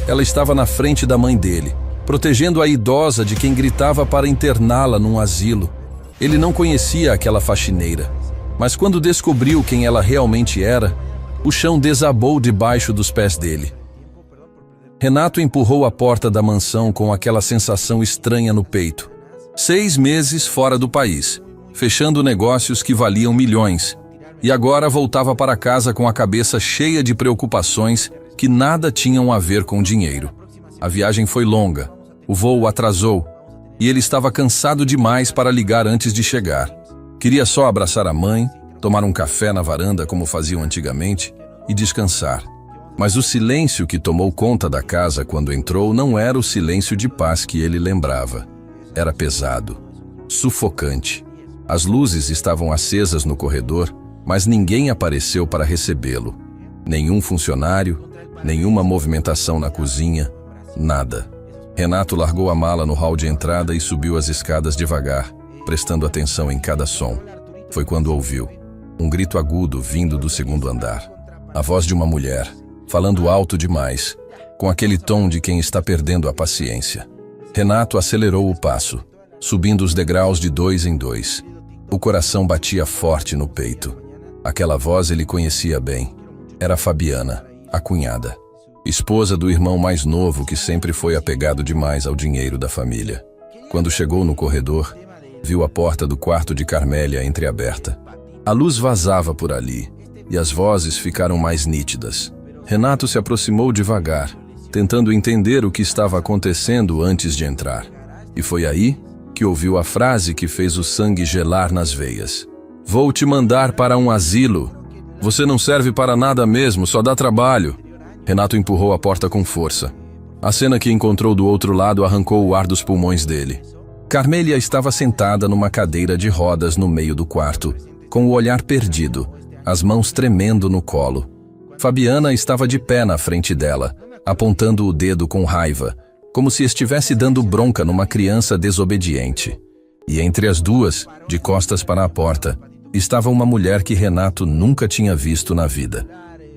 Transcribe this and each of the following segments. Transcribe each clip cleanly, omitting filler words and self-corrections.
Ela estava na frente da mãe dele, protegendo a idosa de quem gritava para interná-la num asilo. Ele não conhecia aquela faxineira, mas quando descobriu quem ela realmente era, o chão desabou debaixo dos pés dele. Renato empurrou a porta da mansão com aquela sensação estranha no peito. 6 meses fora do país, fechando negócios que valiam milhões, e agora voltava para casa com a cabeça cheia de preocupações que nada tinham a ver com dinheiro. A viagem foi longa, o voo atrasou, e ele estava cansado demais para ligar antes de chegar. Queria só abraçar a mãe, tomar um café na varanda como faziam antigamente e descansar. Mas o silêncio que tomou conta da casa quando entrou não era o silêncio de paz que ele lembrava. Era pesado, sufocante. As luzes estavam acesas no corredor, mas ninguém apareceu para recebê-lo. Nenhum funcionário, nenhuma movimentação na cozinha, nada. Renato largou a mala no hall de entrada e subiu as escadas devagar, prestando atenção em cada som. Foi quando ouviu um grito agudo vindo do segundo andar. A voz de uma mulher, falando alto demais, com aquele tom de quem está perdendo a paciência. Renato acelerou o passo, subindo os degraus de 2 em 2. O coração batia forte no peito. Aquela voz ele conhecia bem. Era Fabiana, a cunhada, esposa do irmão mais novo que sempre foi apegado demais ao dinheiro da família. Quando chegou no corredor, viu a porta do quarto de Carmélia entreaberta. A luz vazava por ali, e as vozes ficaram mais nítidas. Renato se aproximou devagar, tentando entender o que estava acontecendo antes de entrar. E foi aí que ouviu a frase que fez o sangue gelar nas veias. "Vou te mandar para um asilo. Você não serve para nada mesmo, só dá trabalho." Renato empurrou a porta com força. A cena que encontrou do outro lado arrancou o ar dos pulmões dele. Carmélia estava sentada numa cadeira de rodas no meio do quarto, com o olhar perdido, as mãos tremendo no colo. Fabiana estava de pé na frente dela, apontando o dedo com raiva, como se estivesse dando bronca numa criança desobediente. E entre as duas, de costas para a porta, estava uma mulher que Renato nunca tinha visto na vida.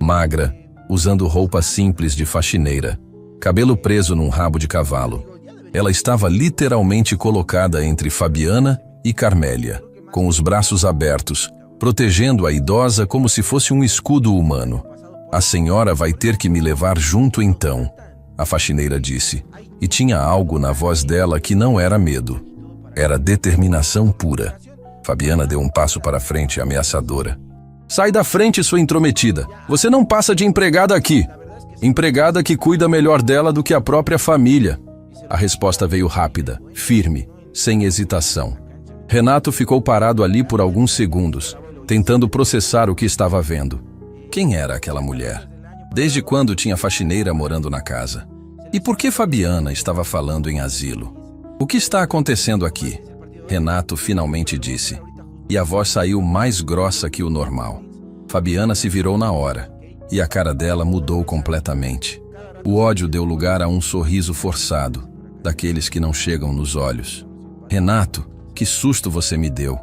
Magra, usando roupa simples de faxineira, cabelo preso num rabo de cavalo. Ela estava literalmente colocada entre Fabiana e Carmélia, com os braços abertos, protegendo a idosa como se fosse um escudo humano. "A senhora vai ter que me levar junto então", a faxineira disse, e tinha algo na voz dela que não era medo. Era determinação pura. Fabiana deu um passo para frente, ameaçadora. "Sai da frente, sua intrometida. Você não passa de empregada aqui. Empregada que cuida melhor dela do que a própria família." A resposta veio rápida, firme, sem hesitação. Renato ficou parado ali por alguns segundos, tentando processar o que estava vendo. Quem era aquela mulher? Desde quando tinha faxineira morando na casa? E por que Fabiana estava falando em asilo? "O que está acontecendo aqui?" Renato finalmente disse, e a voz saiu mais grossa que o normal. Fabiana se virou na hora, e a cara dela mudou completamente. O ódio deu lugar a um sorriso forçado, daqueles que não chegam nos olhos. "Renato, que susto você me deu.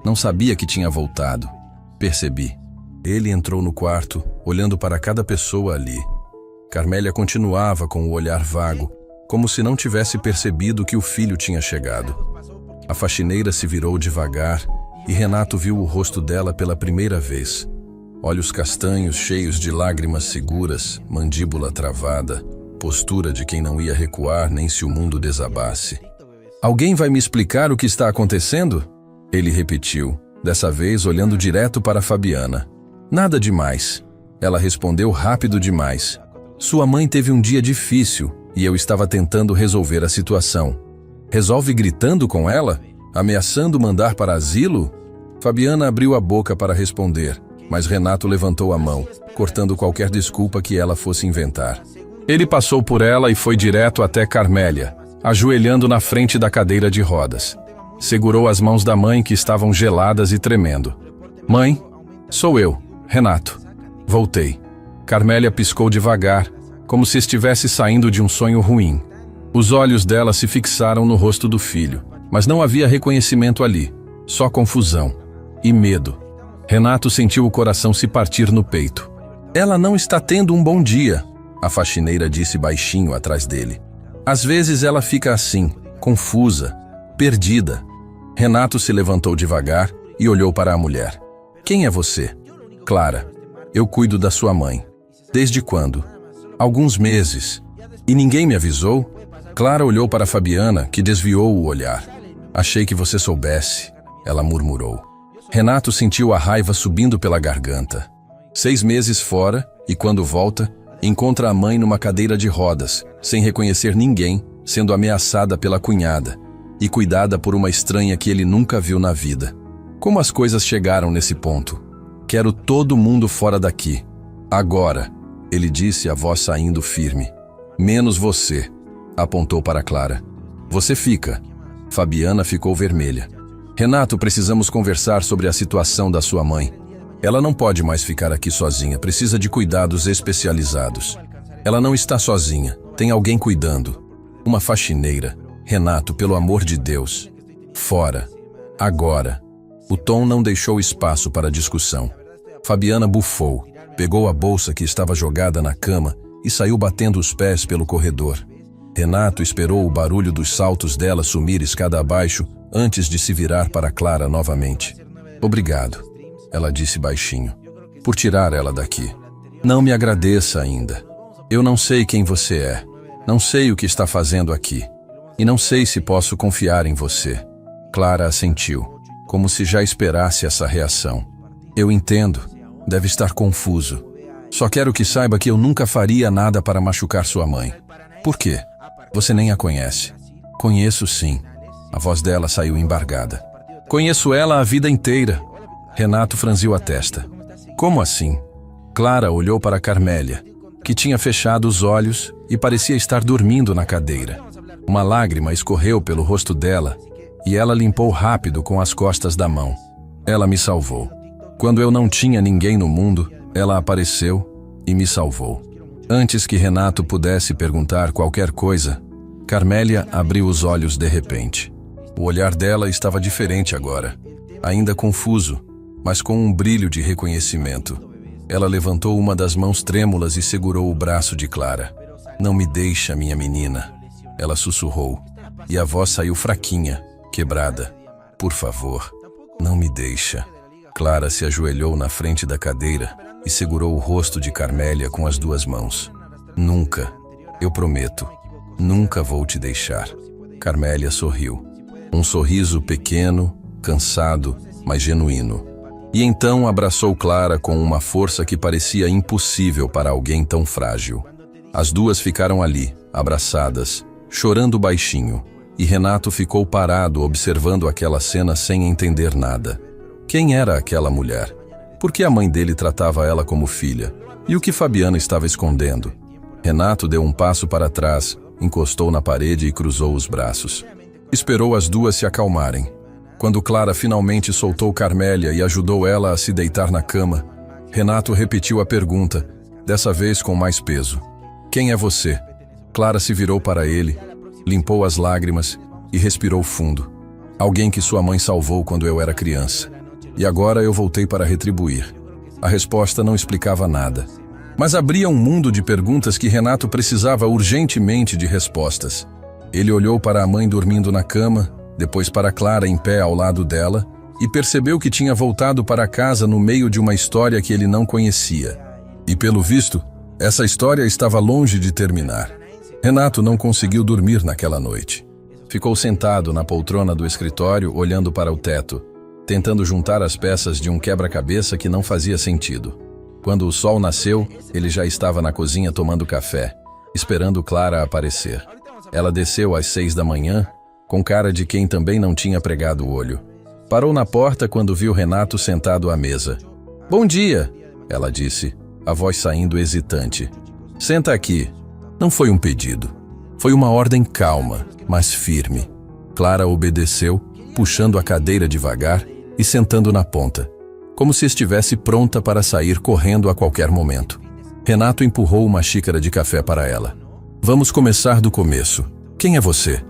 Não sabia que tinha voltado." "Percebi." Ele entrou no quarto, olhando para cada pessoa ali. Carmélia continuava com o olhar vago, como se não tivesse percebido que o filho tinha chegado. A faxineira se virou devagar e Renato viu o rosto dela pela primeira vez. Olhos castanhos cheios de lágrimas seguras, mandíbula travada, postura de quem não ia recuar nem se o mundo desabasse. "Alguém vai me explicar o que está acontecendo?" Ele repetiu, dessa vez olhando direto para Fabiana. "Nada demais." Ela respondeu rápido demais. "Sua mãe teve um dia difícil e eu estava tentando resolver a situação." "Resolve gritando com ela? Ameaçando mandar para asilo?" Fabiana abriu a boca para responder, mas Renato levantou a mão, cortando qualquer desculpa que ela fosse inventar. Ele passou por ela e foi direto até Carmélia, ajoelhando na frente da cadeira de rodas. Segurou as mãos da mãe que estavam geladas e tremendo. "Mãe, sou eu, Renato. Voltei." Carmélia piscou devagar, como se estivesse saindo de um sonho ruim. Os olhos dela se fixaram no rosto do filho, mas não havia reconhecimento ali, só confusão e medo. Renato sentiu o coração se partir no peito. "Ela não está tendo um bom dia." a faxineira disse baixinho atrás dele. Às vezes ela fica assim, confusa, perdida. Renato se levantou devagar e olhou para a mulher. Quem é você? Clara. Eu cuido da sua mãe. Desde quando? Alguns meses. E ninguém me avisou? Clara olhou para Fabiana, que desviou o olhar. Achei que você soubesse, ela murmurou. Renato sentiu a raiva subindo pela garganta. 6 meses fora, e quando volta, encontra a mãe numa cadeira de rodas, sem reconhecer ninguém, sendo ameaçada pela cunhada e cuidada por uma estranha que ele nunca viu na vida. Como as coisas chegaram nesse ponto? Quero todo mundo fora daqui. Agora, ele disse, a voz saindo firme. Menos você, apontou para Clara. Você fica. Fabiana ficou vermelha. Renato, precisamos conversar sobre a situação da sua mãe. Ela não pode mais ficar aqui sozinha, precisa de cuidados especializados. Ela não está sozinha, tem alguém cuidando. Uma faxineira. Renato, pelo amor de Deus. Fora. Agora. O tom não deixou espaço para discussão. Fabiana bufou, pegou a bolsa que estava jogada na cama e saiu batendo os pés pelo corredor. Renato esperou o barulho dos saltos dela sumir escada abaixo antes de se virar para Clara novamente. Obrigado, ela disse baixinho, por tirar ela daqui. Não me agradeça ainda. Eu não sei quem você é, não sei o que está fazendo aqui, e não sei se posso confiar em você. Clara assentiu, como se já esperasse essa reação. Eu entendo, deve estar confuso. Só quero que saiba que eu nunca faria nada para machucar sua mãe. Por quê? Você nem a conhece. Conheço sim. A voz dela saiu embargada. Conheço ela a vida inteira. Renato franziu a testa. Como assim? Clara olhou para Carmélia, que tinha fechado os olhos e parecia estar dormindo na cadeira. Uma lágrima escorreu pelo rosto dela e ela limpou rápido com as costas da mão. Ela me salvou. Quando eu não tinha ninguém no mundo, ela apareceu e me salvou. Antes que Renato pudesse perguntar qualquer coisa, Carmélia abriu os olhos de repente. O olhar dela estava diferente agora, ainda confuso, mas com um brilho de reconhecimento. Ela levantou uma das mãos trêmulas e segurou o braço de Clara. Não me deixa, minha menina, ela sussurrou, e a voz saiu fraquinha, quebrada. Por favor, não me deixa. Clara se ajoelhou na frente da cadeira e segurou o rosto de Carmélia com as 2 mãos. Nunca, eu prometo, nunca vou te deixar. Carmélia sorriu. Um sorriso pequeno, cansado, mas genuíno. E então abraçou Clara com uma força que parecia impossível para alguém tão frágil. As 2 ficaram ali, abraçadas, chorando baixinho, e Renato ficou parado observando aquela cena sem entender nada. Quem era aquela mulher? Por que a mãe dele tratava ela como filha? E o que Fabiana estava escondendo? Renato deu um passo para trás, encostou na parede e cruzou os braços. Esperou as 2 se acalmarem. Quando Clara finalmente soltou Carmélia e ajudou ela a se deitar na cama, Renato repetiu a pergunta, dessa vez com mais peso. Quem é você? Clara se virou para ele, limpou as lágrimas e respirou fundo. Alguém que sua mãe salvou quando eu era criança. E agora eu voltei para retribuir. A resposta não explicava nada, mas abria um mundo de perguntas que Renato precisava urgentemente de respostas. Ele olhou para a mãe dormindo na cama, depois para Clara em pé ao lado dela, e percebeu que tinha voltado para casa no meio de uma história que ele não conhecia. E pelo visto, essa história estava longe de terminar. Renato não conseguiu dormir naquela noite. Ficou sentado na poltrona do escritório, olhando para o teto, tentando juntar as peças de um quebra-cabeça que não fazia sentido. Quando o sol nasceu, ele já estava na cozinha tomando café, esperando Clara aparecer. Ela desceu às 6 da manhã, com cara de quem também não tinha pregado o olho. Parou na porta quando viu Renato sentado à mesa. Bom dia, ela disse, a voz saindo hesitante. Senta aqui. Não foi um pedido. Foi uma ordem calma, mas firme. Clara obedeceu, puxando a cadeira devagar e sentando na ponta, como se estivesse pronta para sair correndo a qualquer momento. Renato empurrou uma xícara de café para ela. Vamos começar do começo. Quem é você?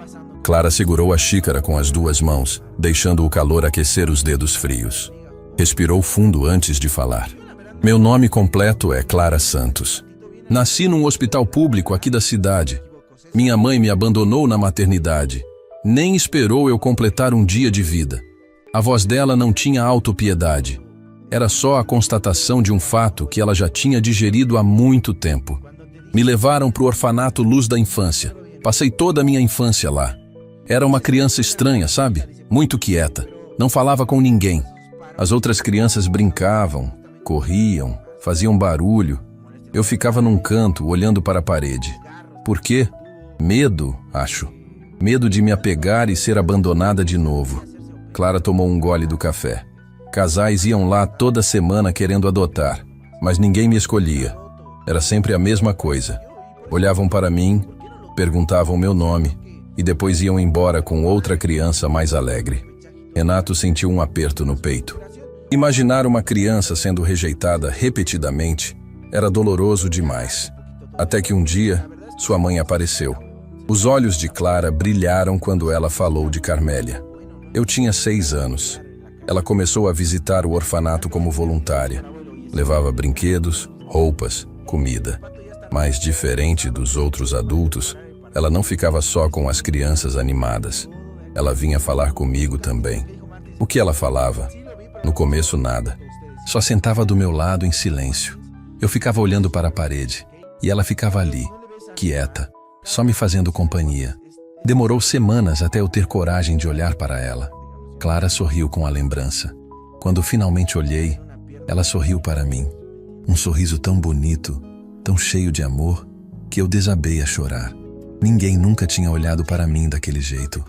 Clara segurou a xícara com as 2 mãos, deixando o calor aquecer os dedos frios. Respirou fundo antes de falar. Meu nome completo é Clara Santos. Nasci num hospital público aqui da cidade. Minha mãe me abandonou na maternidade. Nem esperou eu completar um dia de vida. A voz dela não tinha autopiedade. Era só a constatação de um fato que ela já tinha digerido há muito tempo. Me levaram para o orfanato Luz da Infância. Passei toda a minha infância lá. Era uma criança estranha, sabe? Muito quieta. Não falava com ninguém. As outras crianças brincavam, corriam, faziam barulho. Eu ficava num canto, olhando para a parede. Por quê? Medo, acho. Medo de me apegar e ser abandonada de novo. Clara tomou um gole do café. Casais iam lá toda semana querendo adotar, mas ninguém me escolhia. Era sempre a mesma coisa. Olhavam para mim, perguntavam meu nome e depois iam embora com outra criança mais alegre. Renato sentiu um aperto no peito. Imaginar uma criança sendo rejeitada repetidamente era doloroso demais. Até que um dia, sua mãe apareceu. Os olhos de Clara brilharam quando ela falou de Carmélia. Eu tinha 6 anos. Ela começou a visitar o orfanato como voluntária. Levava brinquedos, roupas, comida. Mas, diferente dos outros adultos, ela não ficava só com as crianças animadas. Ela vinha falar comigo também. O que ela falava? No começo, nada. Só sentava do meu lado em silêncio. Eu ficava olhando para a parede e ela ficava ali, quieta, só me fazendo companhia. Demorou semanas até eu ter coragem de olhar para ela. Clara sorriu com a lembrança. Quando finalmente olhei, ela sorriu para mim. Um sorriso tão bonito, tão cheio de amor, que eu desabei a chorar. Ninguém nunca tinha olhado para mim daquele jeito.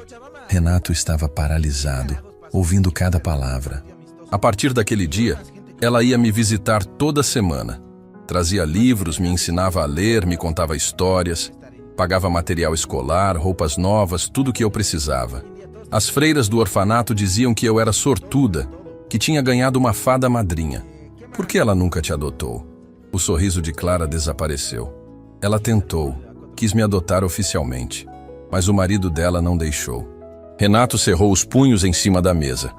Renato estava paralisado, ouvindo cada palavra. A partir daquele dia, ela ia me visitar toda semana. Trazia livros, me ensinava a ler, me contava histórias, pagava material escolar, roupas novas, tudo o que eu precisava. As freiras do orfanato diziam que eu era sortuda, que tinha ganhado uma fada madrinha. Por que ela nunca te adotou? O sorriso de Clara desapareceu. Ela tentou, quis me adotar oficialmente, mas o marido dela não deixou. Renato cerrou os punhos em cima da mesa.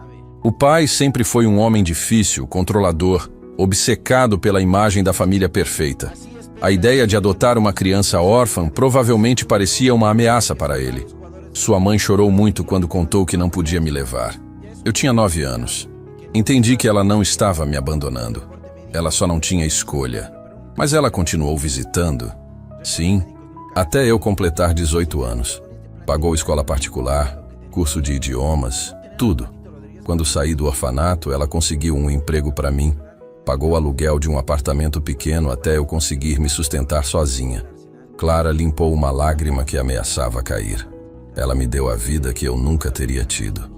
O pai sempre foi um homem difícil, controlador, obcecado pela imagem da família perfeita. A ideia de adotar uma criança órfã provavelmente parecia uma ameaça para ele. Sua mãe chorou muito quando contou que não podia me levar. Eu tinha 9 anos. Entendi que ela não estava me abandonando. Ela só não tinha escolha. Mas ela continuou visitando. Sim, até eu completar 18 anos. Pagou escola particular, curso de idiomas, tudo. Quando saí do orfanato, ela conseguiu um emprego para mim. Pagou o aluguel de um apartamento pequeno até eu conseguir me sustentar sozinha. Clara limpou uma lágrima que ameaçava cair. Ela me deu a vida que eu nunca teria tido.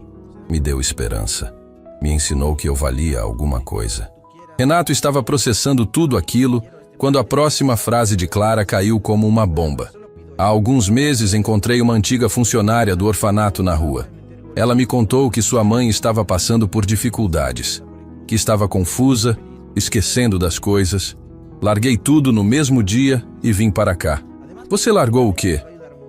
Me deu esperança. Me ensinou que eu valia alguma coisa. Renato estava processando tudo aquilo quando a próxima frase de Clara caiu como uma bomba. Há alguns meses encontrei uma antiga funcionária do orfanato na rua. Ela me contou que sua mãe estava passando por dificuldades, que estava confusa, esquecendo das coisas. Larguei tudo no mesmo dia e vim para cá. Você largou o quê?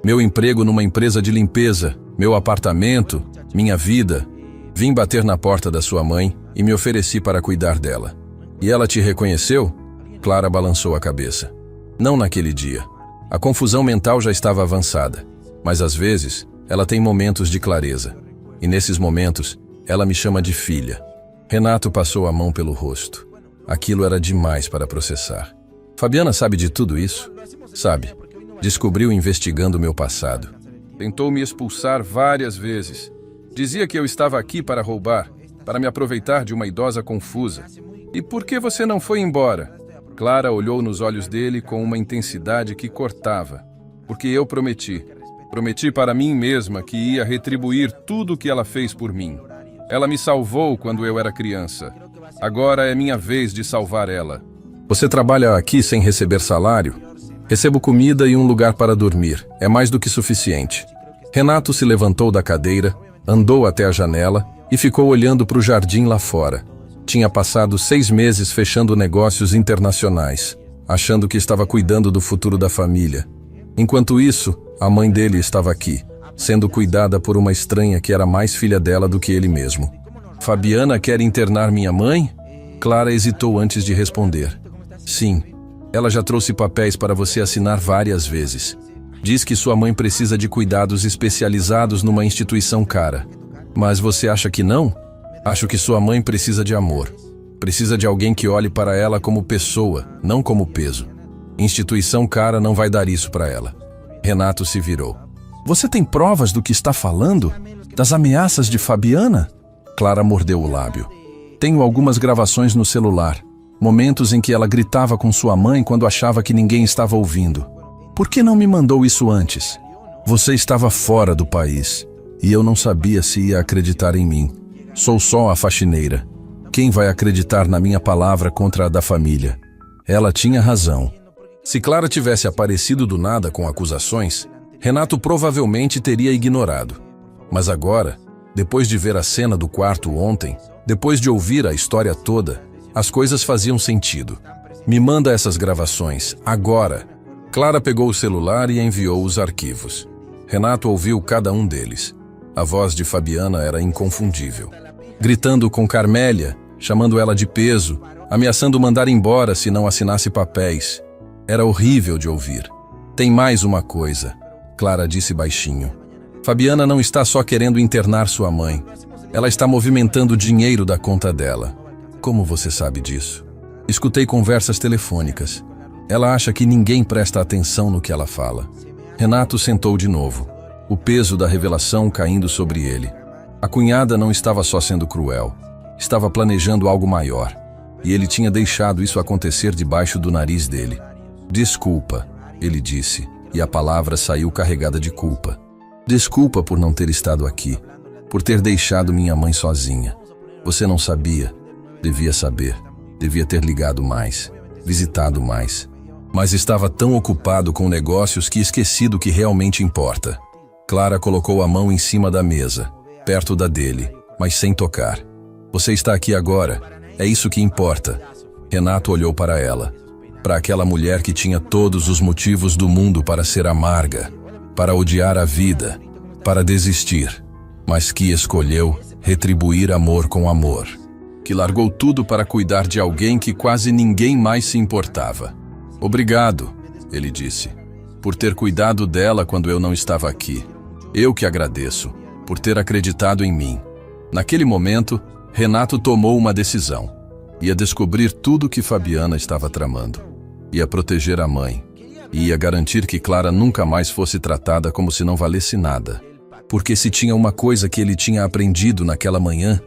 Meu emprego numa empresa de limpeza, meu apartamento, minha vida. Vim bater na porta da sua mãe e me ofereci para cuidar dela. E ela te reconheceu? Clara balançou a cabeça. Não naquele dia. A confusão mental já estava avançada, mas às vezes ela tem momentos de clareza. E nesses momentos, ela me chama de filha. Renato passou a mão pelo rosto. Aquilo era demais para processar. Fabiana sabe de tudo isso? Sabe. Descobriu investigando meu passado. Tentou me expulsar várias vezes. Dizia que eu estava aqui para roubar, para me aproveitar de uma idosa confusa. E por que você não foi embora? Clara olhou nos olhos dele com uma intensidade que cortava. Porque eu prometi. Prometi para mim mesma que ia retribuir tudo o que ela fez por mim. Ela me salvou quando eu era criança. Agora é minha vez de salvar ela. Você trabalha aqui sem receber salário? Recebo comida e um lugar para dormir. É mais do que suficiente. Renato se levantou da cadeira, andou até a janela e ficou olhando para o jardim lá fora. Tinha passado 6 meses fechando negócios internacionais, achando que estava cuidando do futuro da família. Enquanto isso, a mãe dele estava aqui, sendo cuidada por uma estranha que era mais filha dela do que ele mesmo. Fabiana quer internar minha mãe? Clara hesitou antes de responder. Sim, Ela já trouxe papéis para você assinar várias vezes. Diz que sua mãe precisa de cuidados especializados numa instituição cara. Mas você acha que não? Acho que sua mãe precisa de amor. Precisa de alguém que olhe para ela como pessoa, não como peso. Instituição cara não vai dar isso para ela. Renato se virou. Você tem provas do que está falando? Das ameaças de Fabiana? Clara mordeu o lábio. Tenho algumas gravações no celular. Momentos em que ela gritava com sua mãe quando achava que ninguém estava ouvindo. Por que não me mandou isso antes? Você estava fora do país e eu não sabia se ia acreditar em mim. Sou só a faxineira. Quem vai acreditar na minha palavra contra a da família? Ela tinha razão. Se Clara tivesse aparecido do nada com acusações, Renato provavelmente teria ignorado. Mas agora, depois de ver a cena do quarto ontem, depois de ouvir a história toda, as coisas faziam sentido. Me manda essas gravações, agora. Clara pegou o celular e enviou os arquivos. Renato ouviu cada um deles. A voz de Fabiana era inconfundível. Gritando com Carmélia, chamando ela de peso, ameaçando mandar embora se não assinasse papéis. Era horrível de ouvir. Tem mais uma coisa, Clara disse baixinho. Fabiana não está só querendo internar sua mãe. Ela está movimentando dinheiro da conta dela. Como você sabe disso? Escutei conversas telefônicas. Ela acha que ninguém presta atenção no que ela fala. Renato sentou de novo, o peso da revelação caindo sobre ele. A cunhada não estava só sendo cruel. Estava planejando algo maior. E ele tinha deixado isso acontecer debaixo do nariz dele. Desculpa, ele disse, e a palavra saiu carregada de culpa. Desculpa por não ter estado aqui, por ter deixado minha mãe sozinha. Você não sabia. Devia saber. Devia ter ligado mais, visitado mais. Mas estava tão ocupado com negócios que esqueci do que realmente importa. Clara colocou a mão em cima da mesa, perto da dele, mas sem tocar. Você está aqui agora. É isso que importa. Renato olhou para ela. Para aquela mulher que tinha todos os motivos do mundo para ser amarga, para odiar a vida, para desistir, mas que escolheu retribuir amor com amor, que largou tudo para cuidar de alguém que quase ninguém mais se importava. Obrigado, ele disse, por ter cuidado dela quando eu não estava aqui. Eu que agradeço, por ter acreditado em mim. Naquele momento, Renato tomou uma decisão. Ia descobrir tudo que Fabiana estava tramando. Ia proteger a mãe. E ia garantir que Clara nunca mais fosse tratada como se não valesse nada. Porque se tinha uma coisa que ele tinha aprendido naquela manhã,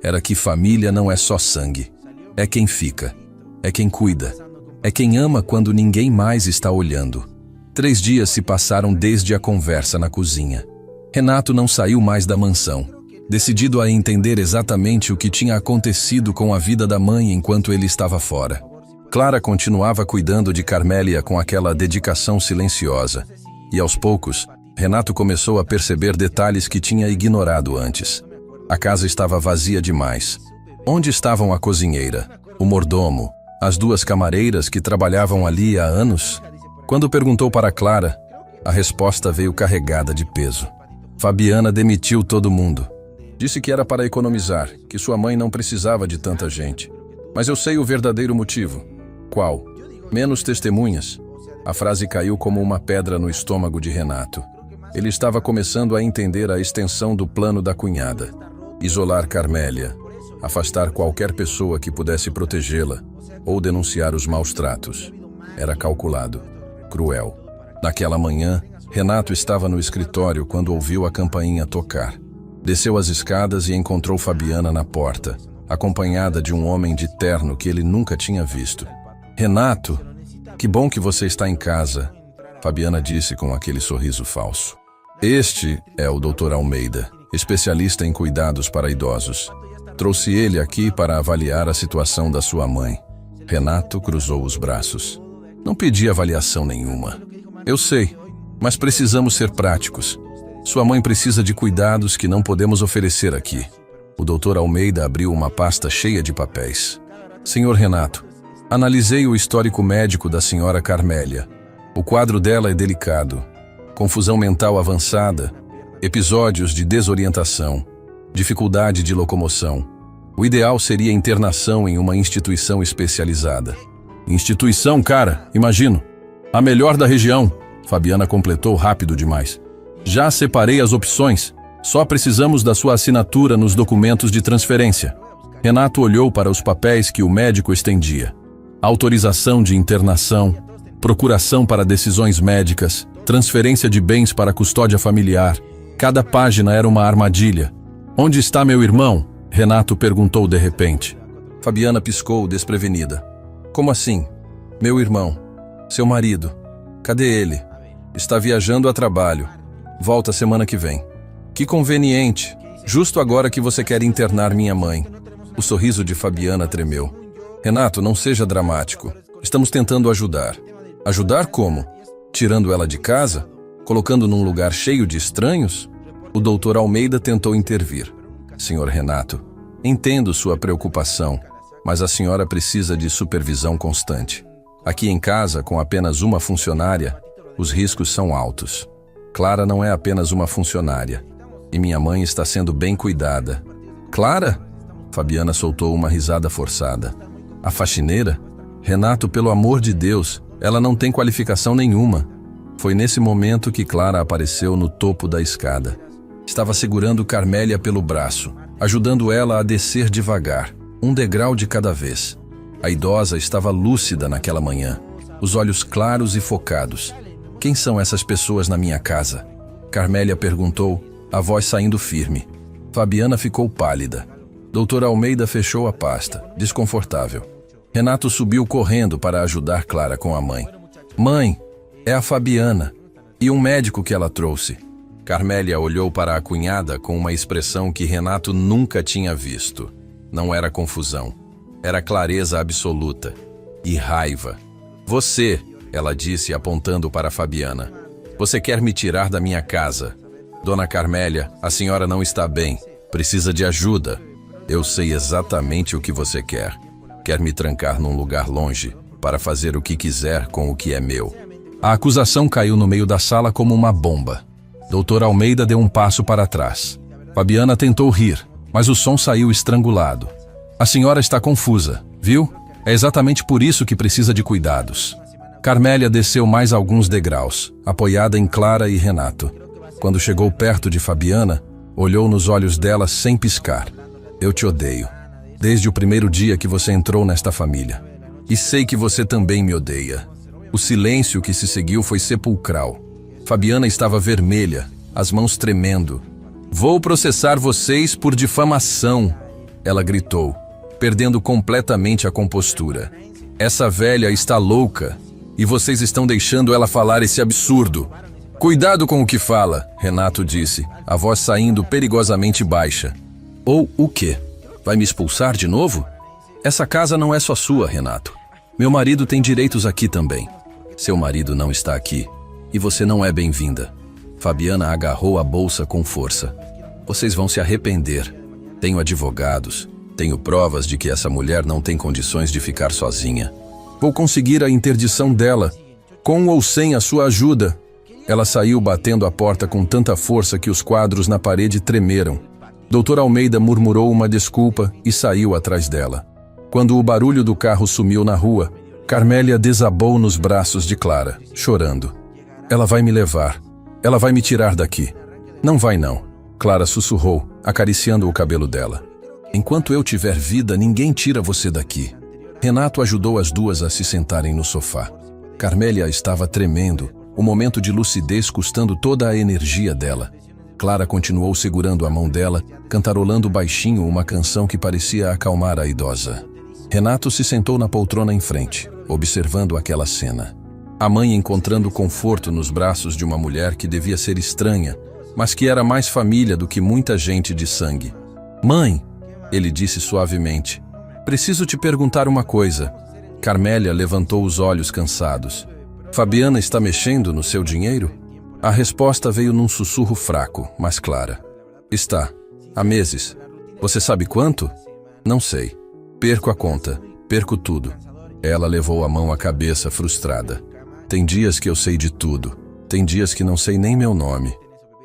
era que família não é só sangue. É quem fica. É quem cuida. É quem ama quando ninguém mais está olhando. 3 dias se passaram desde a conversa na cozinha. Renato não saiu mais da mansão, decidido a entender exatamente o que tinha acontecido com a vida da mãe enquanto ele estava fora. Clara continuava cuidando de Carmélia com aquela dedicação silenciosa. E aos poucos, Renato começou a perceber detalhes que tinha ignorado antes. A casa estava vazia demais. Onde estavam a cozinheira, o mordomo, as 2 camareiras que trabalhavam ali há anos? Quando perguntou para Clara, a resposta veio carregada de peso. Fabiana demitiu todo mundo. Disse que era para economizar, que sua mãe não precisava de tanta gente. Mas eu sei o verdadeiro motivo. Qual? Menos testemunhas. A frase caiu como uma pedra no estômago de Renato. Ele estava começando a entender a extensão do plano da cunhada. Isolar Carmélia, afastar qualquer pessoa que pudesse protegê-la, ou denunciar os maus tratos. Era calculado, cruel. Naquela manhã, Renato estava no escritório quando ouviu a campainha tocar. Desceu as escadas e encontrou Fabiana na porta, acompanhada de um homem de terno que ele nunca tinha visto. Renato, que bom que você está em casa, Fabiana disse com aquele sorriso falso. Este é o Dr. Almeida, especialista em cuidados para idosos. Trouxe ele aqui para avaliar a situação da sua mãe. Renato cruzou os braços. Não pedi avaliação nenhuma. Eu sei, mas precisamos ser práticos. Sua mãe precisa de cuidados que não podemos oferecer aqui. O Dr. Almeida abriu uma pasta cheia de papéis. Senhor Renato, analisei o histórico médico da senhora Carmélia. O quadro dela é delicado. Confusão mental avançada, episódios de desorientação, dificuldade de locomoção. O ideal seria internação em uma instituição especializada. Instituição, cara, imagino. A melhor da região. Fabiana completou rápido demais. Já separei as opções. Só precisamos da sua assinatura nos documentos de transferência. Renato olhou para os papéis que o médico estendia. Autorização de internação, procuração para decisões médicas, transferência de bens para custódia familiar. Cada página era uma armadilha. Onde está meu irmão? Renato perguntou de repente. Fabiana piscou, desprevenida. Como assim? Meu irmão. Seu marido. Cadê ele? Está viajando a trabalho. Volta semana que vem. Que conveniente. Justo agora que você quer internar minha mãe. O sorriso de Fabiana tremeu. Renato, não seja dramático. Estamos tentando ajudar. Ajudar como? Tirando ela de casa? Colocando num lugar cheio de estranhos? O doutor Almeida tentou intervir. Senhor Renato, entendo sua preocupação, mas a senhora precisa de supervisão constante. Aqui em casa, com apenas uma funcionária, os riscos são altos. Clara não é apenas uma funcionária. E minha mãe está sendo bem cuidada. Clara? Fabiana soltou uma risada forçada. A faxineira? Renato, pelo amor de Deus, ela não tem qualificação nenhuma. Foi nesse momento que Clara apareceu no topo da escada. Estava segurando Carmélia pelo braço, ajudando ela a descer devagar, um degrau de cada vez. A idosa estava lúcida naquela manhã, os olhos claros e focados. Quem são essas pessoas na minha casa? Carmélia perguntou, a voz saindo firme. Fabiana ficou pálida. Doutor Almeida fechou a pasta, desconfortável. Renato subiu correndo para ajudar Clara com a mãe. Mãe, é a Fabiana. E um médico que ela trouxe. Carmélia olhou para a cunhada com uma expressão que Renato nunca tinha visto. Não era confusão. Era clareza absoluta. E raiva. Você, ela disse apontando para Fabiana. Você quer me tirar da minha casa. Dona Carmélia, a senhora não está bem. Precisa de ajuda. Eu sei exatamente o que você quer. Quer me trancar num lugar longe para fazer o que quiser com o que é meu. A acusação caiu no meio da sala como uma bomba. Doutor Almeida deu um passo para trás. Fabiana tentou rir, mas o som saiu estrangulado. A senhora está confusa, viu? É exatamente por isso que precisa de cuidados. Carmélia desceu mais alguns degraus, apoiada em Clara e Renato. Quando chegou perto de Fabiana, olhou nos olhos dela sem piscar. Eu te odeio. Desde o primeiro dia que você entrou nesta família. E sei que você também me odeia. O silêncio que se seguiu foi sepulcral. Fabiana estava vermelha, as mãos tremendo. Vou processar vocês por difamação, ela gritou, perdendo completamente a compostura. Essa velha está louca, e vocês estão deixando ela falar esse absurdo. Cuidado com o que fala, Renato disse, a voz saindo perigosamente baixa. Ou o quê? Vai me expulsar de novo? Essa casa não é só sua, Renato. Meu marido tem direitos aqui também. Seu marido não está aqui. E você não é bem-vinda. Fabiana agarrou a bolsa com força. Vocês vão se arrepender. Tenho advogados. Tenho provas de que essa mulher não tem condições de ficar sozinha. Vou conseguir a interdição dela, com ou sem a sua ajuda. Ela saiu batendo a porta com tanta força que os quadros na parede tremeram. Doutor Almeida murmurou uma desculpa e saiu atrás dela. Quando o barulho do carro sumiu na rua, Carmélia desabou nos braços de Clara, chorando. Ela vai me levar. Ela vai me tirar daqui. Não vai não, Clara sussurrou, acariciando o cabelo dela. Enquanto eu tiver vida, ninguém tira você daqui. Renato ajudou as duas a se sentarem no sofá. Carmélia estava tremendo, o momento de lucidez custando toda a energia dela. Clara continuou segurando a mão dela, cantarolando baixinho uma canção que parecia acalmar a idosa. Renato se sentou na poltrona em frente, observando aquela cena. A mãe encontrando conforto nos braços de uma mulher que devia ser estranha, mas que era mais família do que muita gente de sangue. Mãe, ele disse suavemente, preciso te perguntar uma coisa. Carmélia levantou os olhos cansados. Fabiana está mexendo no seu dinheiro? A resposta veio num sussurro fraco, mas clara. Está. Há meses. Você sabe quanto? Não sei. Perco a conta. Perco tudo. Ela levou a mão à cabeça, frustrada. Tem dias que eu sei de tudo. Tem dias que não sei nem meu nome.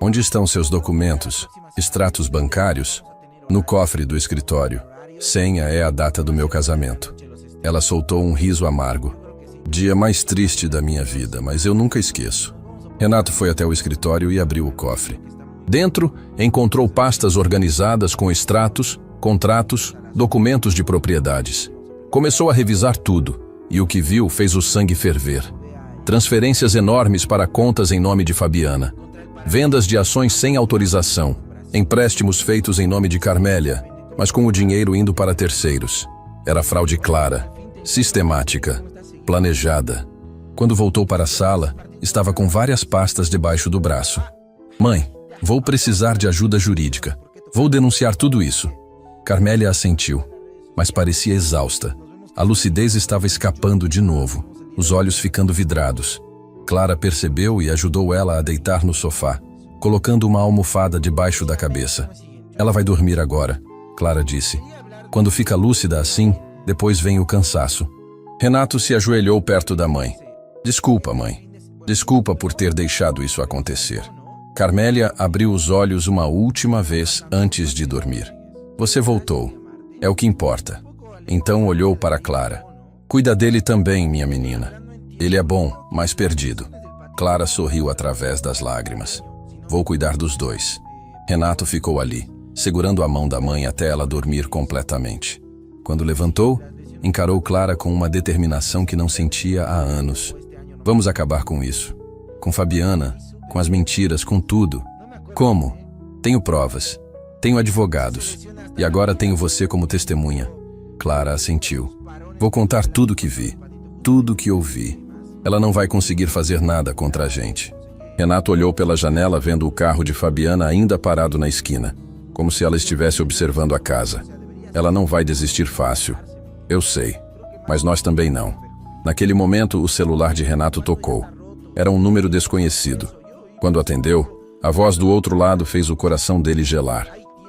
Onde estão seus documentos? Extratos bancários? No cofre do escritório. Senha é a data do meu casamento. Ela soltou um riso amargo. Dia mais triste da minha vida, mas eu nunca esqueço. Renato foi até o escritório e abriu o cofre. Dentro, encontrou pastas organizadas com extratos, contratos, documentos de propriedades. Começou a revisar tudo, e o que viu fez o sangue ferver. Transferências enormes para contas em nome de Fabiana. Vendas de ações sem autorização. Empréstimos feitos em nome de Carmélia, mas com o dinheiro indo para terceiros. Era fraude clara, sistemática, planejada. Quando voltou para a sala, estava com várias pastas debaixo do braço. Mãe, vou precisar de ajuda jurídica. Vou denunciar tudo isso. Carmélia assentiu, mas parecia exausta. A lucidez estava escapando de novo, os olhos ficando vidrados. Clara percebeu e ajudou ela a deitar no sofá, colocando uma almofada debaixo da cabeça. Ela vai dormir agora, Clara disse. Quando fica lúcida assim, depois vem o cansaço. Renato se ajoelhou perto da mãe. Desculpa, mãe. Desculpa por ter deixado isso acontecer. Carmélia abriu os olhos uma última vez antes de dormir. Você voltou. É o que importa. Então olhou para Clara. Cuida dele também, minha menina. Ele é bom, mas perdido. Clara sorriu através das lágrimas. Vou cuidar dos dois. Renato ficou ali, segurando a mão da mãe até ela dormir completamente. Quando levantou, encarou Clara com uma determinação que não sentia há anos. Vamos acabar com isso. Com Fabiana, com as mentiras, com tudo. Como? Tenho provas. Tenho advogados. E agora tenho você como testemunha. Clara assentiu. Vou contar tudo que vi. Tudo que ouvi. Ela não vai conseguir fazer nada contra a gente. Renato olhou pela janela vendo o carro de Fabiana ainda parado na esquina, como se ela estivesse observando a casa. Ela não vai desistir fácil. Eu sei, mas nós também não. Naquele momento, o celular de Renato tocou. Era um número desconhecido. Quando atendeu, a voz do outro lado fez o coração dele gelar.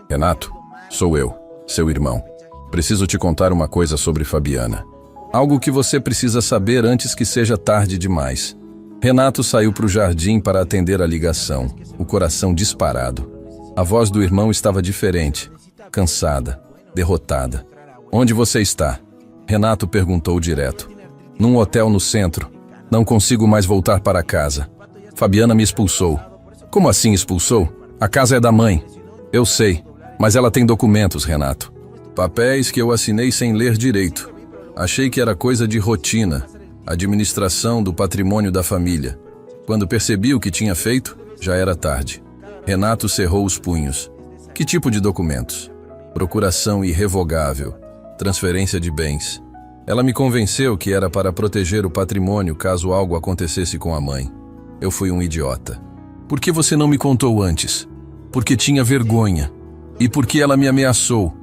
Renato, sou eu, seu irmão. Preciso te contar uma coisa sobre Fabiana. Algo que você precisa saber antes que seja tarde demais. Renato saiu para o jardim para atender a ligação, o coração disparado. A voz do irmão estava diferente, cansada, derrotada. Onde você está? Renato perguntou direto. Num hotel no centro. Não consigo mais voltar para casa. Fabiana me expulsou. Como assim expulsou? A casa é da mãe. Eu sei, mas ela tem documentos, Renato. Papéis que eu assinei sem ler direito. Achei que era coisa de rotina, administração do patrimônio da família. Quando percebi o que tinha feito, já era tarde. Renato cerrou os punhos. Que tipo de documentos? Procuração irrevogável, transferência de bens. Ela me convenceu que era para proteger o patrimônio caso algo acontecesse com a mãe. Eu fui um idiota. Por que você não me contou antes? Porque tinha vergonha. E porque ela me ameaçou.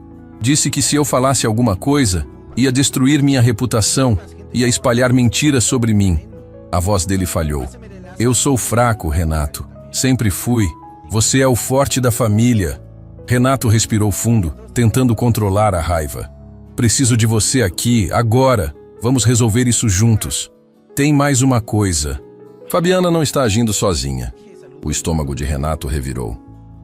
Disse que se eu falasse alguma coisa, ia destruir minha reputação, ia espalhar mentiras sobre mim. A voz dele falhou. Eu sou fraco, Renato. Sempre fui. Você é o forte da família. Renato respirou fundo, tentando controlar a raiva. Preciso de você aqui, agora. Vamos resolver isso juntos. Tem mais uma coisa. Fabiana não está agindo sozinha. O estômago de Renato revirou.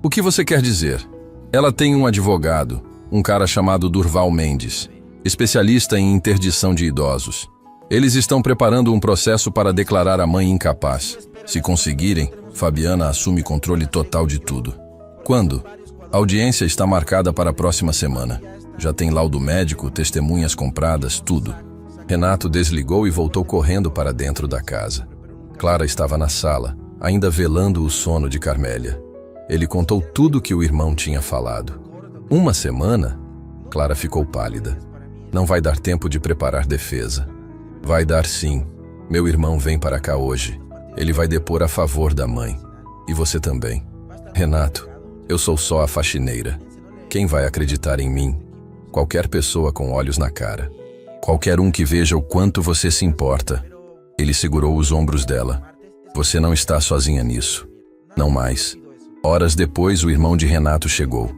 O que você quer dizer? Ela tem um advogado, um cara chamado Durval Mendes, especialista em interdição de idosos. Eles estão preparando um processo para declarar a mãe incapaz. Se conseguirem, Fabiana assume controle total de tudo. Quando? A audiência está marcada para a próxima semana. Já tem laudo médico, testemunhas compradas, tudo. Renato desligou e voltou correndo para dentro da casa. Clara estava na sala, ainda velando o sono de Carmélia. Ele contou tudo que o irmão tinha falado. Uma semana? Clara ficou pálida. Não vai dar tempo de preparar defesa. Vai dar sim. Meu irmão vem para cá hoje. Ele vai depor a favor da mãe. E você também. Renato, eu sou só a faxineira. Quem vai acreditar em mim? Qualquer pessoa com olhos na cara. Qualquer um que veja o quanto você se importa. Ele segurou os ombros dela. Você não está sozinha nisso. Não mais. Horas depois, o irmão de Renato chegou.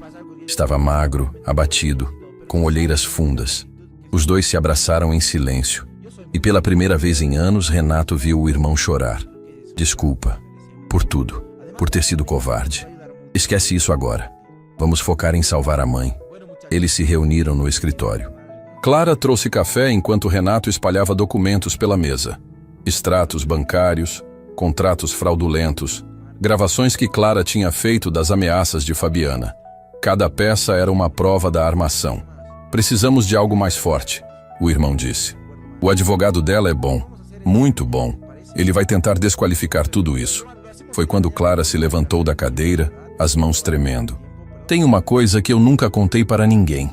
Estava magro, abatido, com olheiras fundas. Os dois se abraçaram em silêncio. E pela primeira vez em anos, Renato viu o irmão chorar. Desculpa. Por tudo. Por ter sido covarde. Esquece isso agora. Vamos focar em salvar a mãe. Eles se reuniram no escritório. Clara trouxe café enquanto Renato espalhava documentos pela mesa. Extratos bancários, contratos fraudulentos, gravações que Clara tinha feito das ameaças de Fabiana. Cada peça era uma prova da armação. Precisamos de algo mais forte, o irmão disse. O advogado dela é bom, muito bom. Ele vai tentar desqualificar tudo isso. Foi quando Clara se levantou da cadeira, as mãos tremendo. Tem uma coisa que eu nunca contei para ninguém.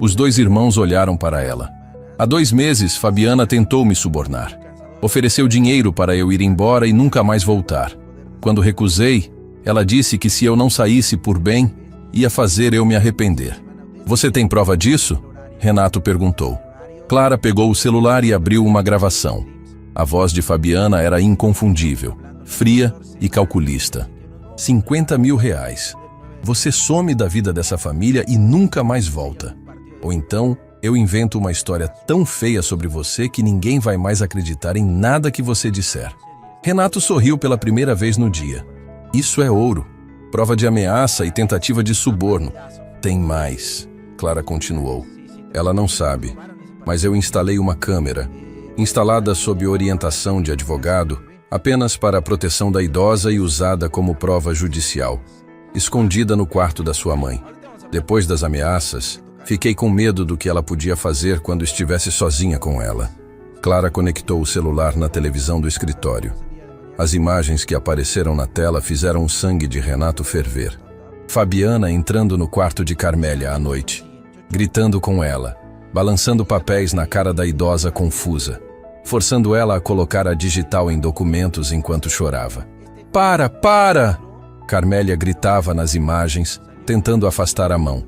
Os dois irmãos olharam para ela. Há 2 meses, Fabiana tentou me subornar. Ofereceu dinheiro para eu ir embora e nunca mais voltar. Quando recusei, ela disse que se eu não saísse por bem, ia fazer eu me arrepender. Você tem prova disso? Renato perguntou. Clara pegou o celular e abriu uma gravação. A voz de Fabiana era inconfundível, fria e calculista. 50 mil reais. Você some da vida dessa família e nunca mais volta. Ou então, eu invento uma história tão feia sobre você que ninguém vai mais acreditar em nada que você disser. Renato sorriu pela primeira vez no dia. Isso é ouro. Prova de ameaça e tentativa de suborno. Tem mais, Clara continuou. Ela não sabe, mas eu instalei uma câmera, instalada sob orientação de advogado, apenas para a proteção da idosa e usada como prova judicial, escondida no quarto da sua mãe. Depois das ameaças, fiquei com medo do que ela podia fazer quando estivesse sozinha com ela. Clara conectou o celular na televisão do escritório. As imagens que apareceram na tela fizeram o sangue de Renato ferver. Fabiana entrando no quarto de Carmélia à noite, gritando com ela, balançando papéis na cara da idosa confusa, forçando ela a colocar a digital em documentos enquanto chorava. Para, para! Carmélia gritava nas imagens, tentando afastar a mão.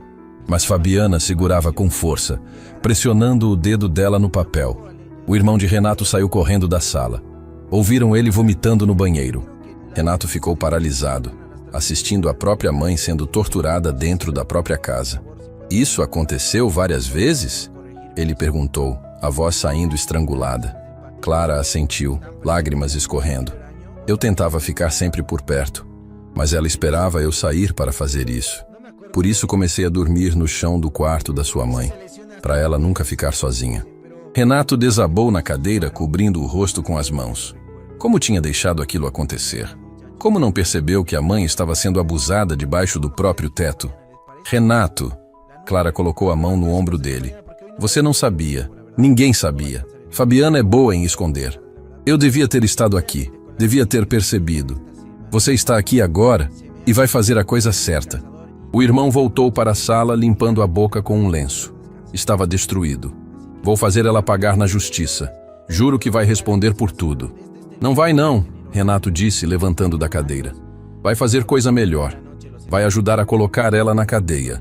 Mas Fabiana segurava com força, pressionando o dedo dela no papel. O irmão de Renato saiu correndo da sala. Ouviram ele vomitando no banheiro. Renato ficou paralisado, assistindo a própria mãe sendo torturada dentro da própria casa. Isso aconteceu várias vezes? Ele perguntou, a voz saindo estrangulada. Clara assentiu, lágrimas escorrendo. Eu tentava ficar sempre por perto, mas ela esperava eu sair para fazer isso. Por isso comecei a dormir no chão do quarto da sua mãe, para ela nunca ficar sozinha. Renato desabou na cadeira, cobrindo o rosto com as mãos. Como tinha deixado aquilo acontecer? Como não percebeu que a mãe estava sendo abusada debaixo do próprio teto? Renato, Clara colocou a mão no ombro dele. Você não sabia. Ninguém sabia. Fabiana é boa em esconder. Eu devia ter estado aqui. Devia ter percebido. Você está aqui agora e vai fazer a coisa certa. O irmão voltou para a sala limpando a boca com um lenço. Estava destruído. Vou fazer ela pagar na justiça. Juro que vai responder por tudo. Não vai não, Renato disse, levantando da cadeira. Vai fazer coisa melhor. Vai ajudar a colocar ela na cadeia.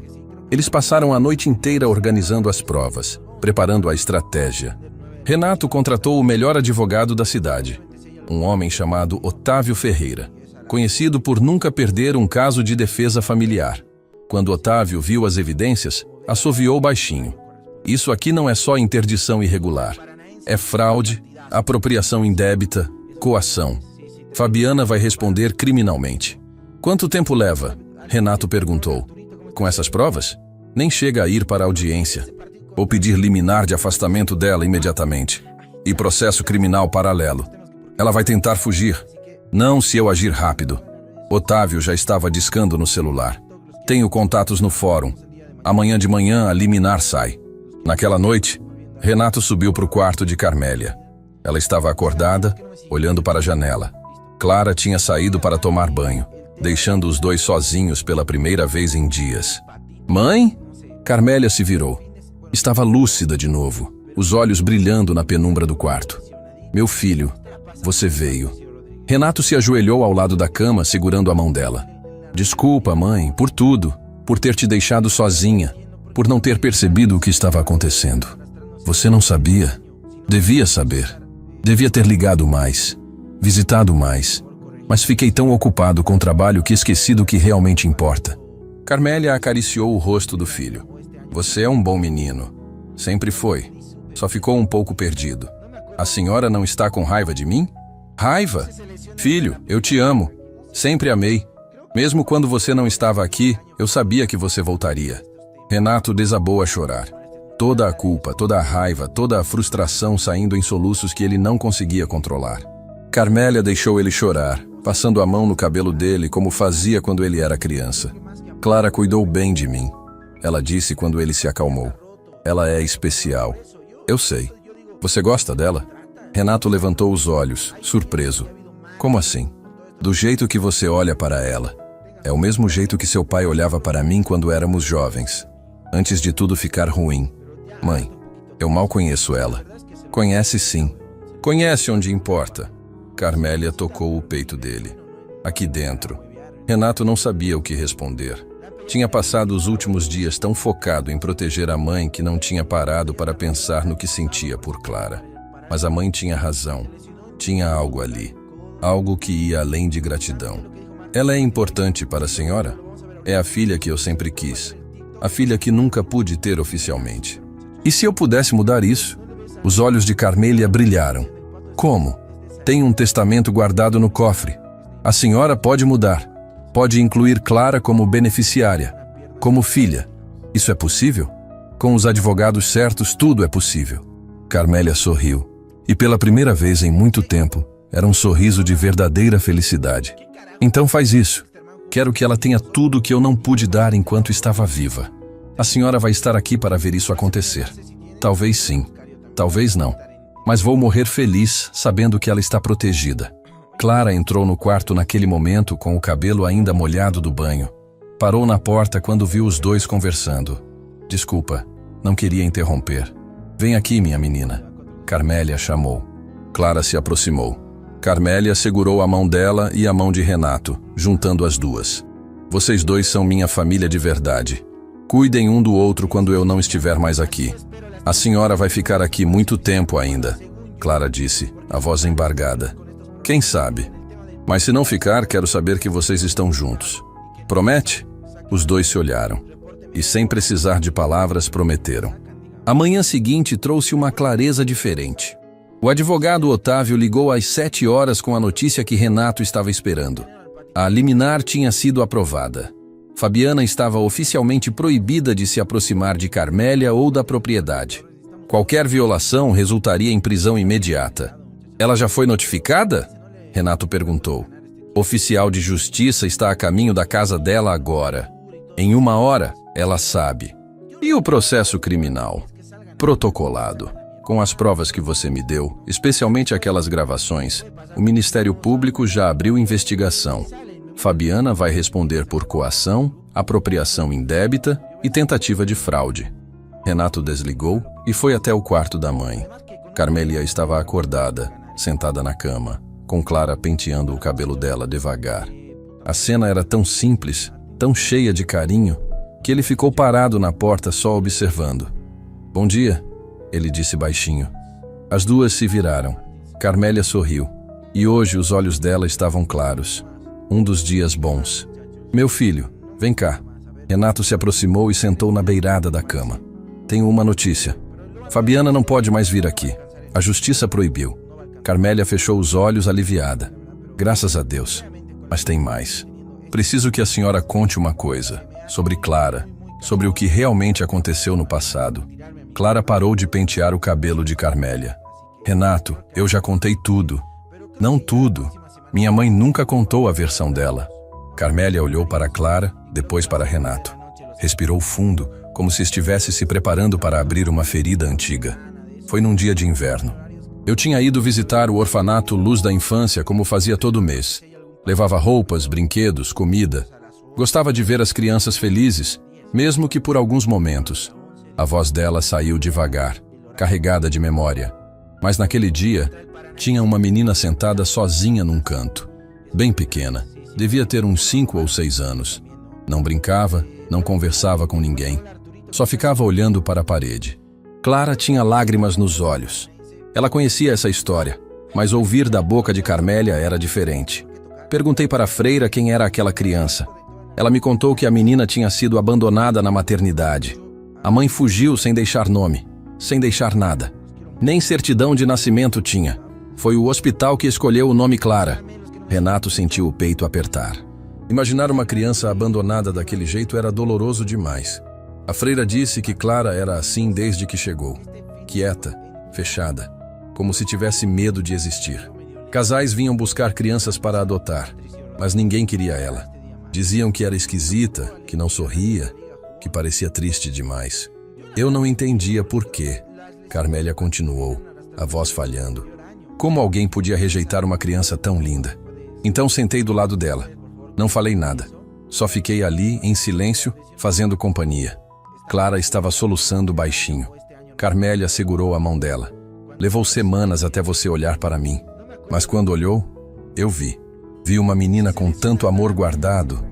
Eles passaram a noite inteira organizando as provas, preparando a estratégia. Renato contratou o melhor advogado da cidade, um homem chamado Otávio Ferreira, conhecido por nunca perder um caso de defesa familiar. Quando Otávio viu as evidências, assoviou baixinho. Isso aqui não é só interdição irregular. É fraude, apropriação indébita, coação. Fabiana vai responder criminalmente. Quanto tempo leva? Renato perguntou. Com essas provas? Nem chega a ir para a audiência. Vou pedir liminar de afastamento dela imediatamente. E processo criminal paralelo. Ela vai tentar fugir. Não se eu agir rápido. Otávio já estava discando no celular. Tenho contatos no fórum. Amanhã de manhã a liminar sai. Naquela noite, Renato subiu para o quarto de Carmélia. Ela estava acordada, olhando para a janela. Clara tinha saído para tomar banho, deixando os dois sozinhos pela primeira vez em dias. Mãe? Carmélia se virou. Estava lúcida de novo, os olhos brilhando na penumbra do quarto. Meu filho, você veio. Renato se ajoelhou ao lado da cama, segurando a mão dela. Desculpa, mãe, por tudo, por ter te deixado sozinha, por não ter percebido o que estava acontecendo. Você não sabia? Devia saber. Devia ter ligado mais, visitado mais, mas fiquei tão ocupado com o trabalho que esqueci do que realmente importa. Carmélia acariciou o rosto do filho. Você é um bom menino. Sempre foi. Só ficou um pouco perdido. A senhora não está com raiva de mim? Raiva? Filho, eu te amo. Sempre amei. Mesmo quando você não estava aqui, eu sabia que você voltaria. Renato desabou a chorar. Toda a culpa, toda a raiva, toda a frustração saindo em soluços que ele não conseguia controlar. Carmélia deixou ele chorar, passando a mão no cabelo dele como fazia quando ele era criança. Clara cuidou bem de mim, ela disse quando ele se acalmou. Ela é especial. Eu sei. Você gosta dela? Renato levantou os olhos, surpreso. Como assim? Do jeito que você olha para ela. É o mesmo jeito que seu pai olhava para mim quando éramos jovens. Antes de tudo ficar ruim. Mãe, eu mal conheço ela. Conhece sim. Conhece onde importa. Carmélia tocou o peito dele. Aqui dentro. Renato não sabia o que responder. Tinha passado os últimos dias tão focado em proteger a mãe que não tinha parado para pensar no que sentia por Clara. Mas a mãe tinha razão. Tinha algo ali. Algo que ia além de gratidão. Ela é importante para a senhora? É a filha que eu sempre quis. A filha que nunca pude ter oficialmente. E se eu pudesse mudar isso? Os olhos de Carmélia brilharam. Como? Tem um testamento guardado no cofre. A senhora pode mudar. Pode incluir Clara como beneficiária, como filha. Isso é possível? Com os advogados certos, tudo é possível. Carmélia sorriu. E pela primeira vez em muito tempo, era um sorriso de verdadeira felicidade. Então faz isso. Quero que ela tenha tudo que eu não pude dar enquanto estava viva. A senhora vai estar aqui para ver isso acontecer. Talvez sim, talvez não. Mas vou morrer feliz sabendo que ela está protegida. Clara entrou no quarto naquele momento com o cabelo ainda molhado do banho. Parou na porta quando viu os dois conversando. Desculpa, não queria interromper. Vem aqui, minha menina. Carmélia chamou. Clara se aproximou. Carmélia segurou a mão dela e a mão de Renato, juntando as duas. Vocês dois são minha família de verdade. Cuidem um do outro quando eu não estiver mais aqui. A senhora vai ficar aqui muito tempo ainda, Clara disse, a voz embargada. Quem sabe? Mas se não ficar, quero saber que vocês estão juntos. Promete? Os dois se olharam. E sem precisar de palavras, prometeram. A manhã seguinte trouxe uma clareza diferente. O advogado Otávio ligou às 7 horas com a notícia que Renato estava esperando. A liminar tinha sido aprovada. Fabiana estava oficialmente proibida de se aproximar de Carmélia ou da propriedade. Qualquer violação resultaria em prisão imediata. Ela já foi notificada? Renato perguntou. Oficial de justiça está a caminho da casa dela agora. Em 1 hora, ela sabe. E o processo criminal? Protocolado. Com as provas que você me deu, especialmente aquelas gravações, o Ministério Público já abriu investigação. Fabiana vai responder por coação, apropriação indébita e tentativa de fraude. Renato desligou e foi até o quarto da mãe. Carmélia estava acordada, sentada na cama, com Clara penteando o cabelo dela devagar. A cena era tão simples, tão cheia de carinho, que ele ficou parado na porta só observando. Bom dia, ele disse baixinho. As duas se viraram. Carmélia sorriu. E hoje os olhos dela estavam claros. Um dos dias bons. Meu filho, vem cá. Renato se aproximou e sentou na beirada da cama. Tenho uma notícia. Fabiana não pode mais vir aqui. A justiça proibiu. Carmélia fechou os olhos aliviada. Graças a Deus. Mas tem mais. Preciso que a senhora conte uma coisa. Sobre Clara. Sobre o que realmente aconteceu no passado. Clara parou de pentear o cabelo de Carmélia. Renato, eu já contei tudo. Não tudo. Minha mãe nunca contou a versão dela. Carmélia olhou para Clara, depois para Renato. Respirou fundo, como se estivesse se preparando para abrir uma ferida antiga. Foi num dia de inverno. Eu tinha ido visitar o orfanato Luz da Infância como fazia todo mês. Levava roupas, brinquedos, comida. Gostava de ver as crianças felizes, mesmo que por alguns momentos. A voz dela saiu devagar, carregada de memória. Mas naquele dia, tinha uma menina sentada sozinha num canto. Bem pequena, devia ter uns 5 ou 6 anos. Não brincava, não conversava com ninguém. Só ficava olhando para a parede. Clara tinha lágrimas nos olhos. Ela conhecia essa história, mas ouvir da boca de Carmélia era diferente. Perguntei para a freira quem era aquela criança. Ela me contou que a menina tinha sido abandonada na maternidade. A mãe fugiu sem deixar nome, sem deixar nada. Nem certidão de nascimento tinha. Foi o hospital que escolheu o nome Clara. Renato sentiu o peito apertar. Imaginar uma criança abandonada daquele jeito era doloroso demais. A freira disse que Clara era assim desde que chegou. Quieta, fechada, como se tivesse medo de existir. Casais vinham buscar crianças para adotar, mas ninguém queria ela. Diziam que era esquisita, que não sorria, que parecia triste demais. Eu não entendia por quê. Carmélia continuou, a voz falhando. Como alguém podia rejeitar uma criança tão linda? Então sentei do lado dela. Não falei nada. Só fiquei ali, em silêncio, fazendo companhia. Clara estava soluçando baixinho. Carmélia segurou a mão dela. Levou semanas até você olhar para mim. Mas quando olhou, eu vi. Vi uma menina com tanto amor guardado,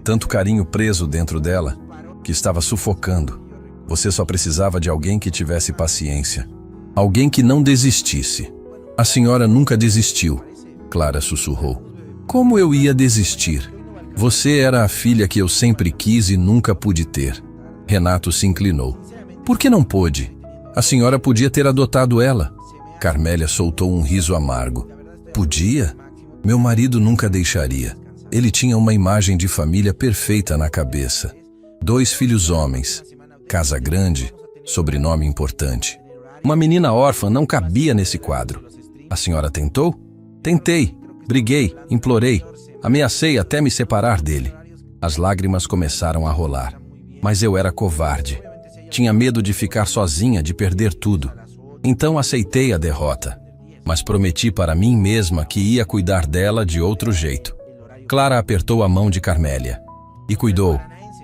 tanto carinho preso dentro dela, que estava sufocando. Você só precisava de alguém que tivesse paciência. Alguém que não desistisse. A senhora nunca desistiu, Clara sussurrou. Como eu ia desistir? Você era a filha que eu sempre quis e nunca pude ter. Renato se inclinou. Por que não pôde? A senhora podia ter adotado ela. Carmélia soltou um riso amargo. Podia? Meu marido nunca deixaria. Ele tinha uma imagem de família perfeita na cabeça. 2 filhos homens, casa grande, sobrenome importante. Uma menina órfã não cabia nesse quadro. A senhora tentou? Tentei, briguei, implorei, ameacei até me separar dele. As lágrimas começaram a rolar. Mas eu era covarde. Tinha medo de ficar sozinha, de perder tudo. Então aceitei a derrota. Mas prometi para mim mesma que ia cuidar dela de outro jeito. Clara apertou a mão de Carmélia. E cuidou.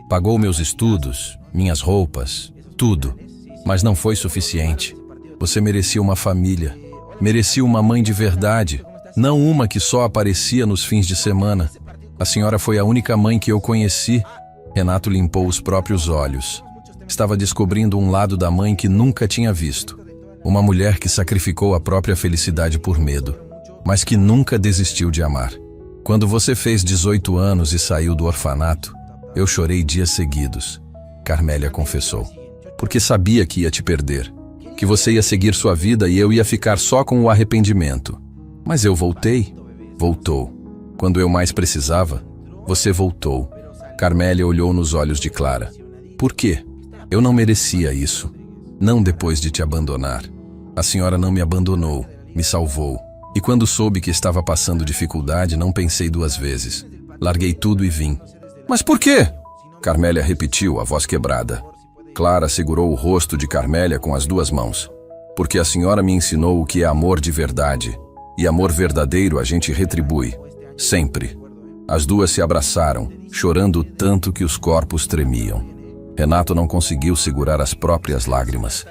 Pagou meus estudos, minhas roupas, tudo. Mas não foi suficiente. Você merecia uma família. Merecia uma mãe de verdade. Não uma que só aparecia nos fins de semana. A senhora foi a única mãe que eu conheci. Renato limpou os próprios olhos. Estava descobrindo um lado da mãe que nunca tinha visto. Uma mulher que sacrificou a própria felicidade por medo, mas que nunca desistiu de amar. Quando você fez 18 anos e saiu do orfanato, eu chorei dias seguidos, Carmélia confessou. Porque sabia que ia te perder, que você ia seguir sua vida e eu ia ficar só com o arrependimento. Mas eu voltei. Voltou. Quando eu mais precisava, você voltou. Carmélia olhou nos olhos de Clara. Por quê? Eu não merecia isso. Não depois de te abandonar. A senhora não me abandonou, me salvou. E quando soube que estava passando dificuldade, não pensei 2 vezes. Larguei tudo e vim. Mas por quê? Carmélia repetiu, a voz quebrada. Clara segurou o rosto de Carmélia com as 2 mãos. Porque a senhora me ensinou o que é amor de verdade. E amor verdadeiro a gente retribui. Sempre. As 2 se abraçaram, chorando tanto que os corpos tremiam. Renato não conseguiu segurar as próprias lágrimas.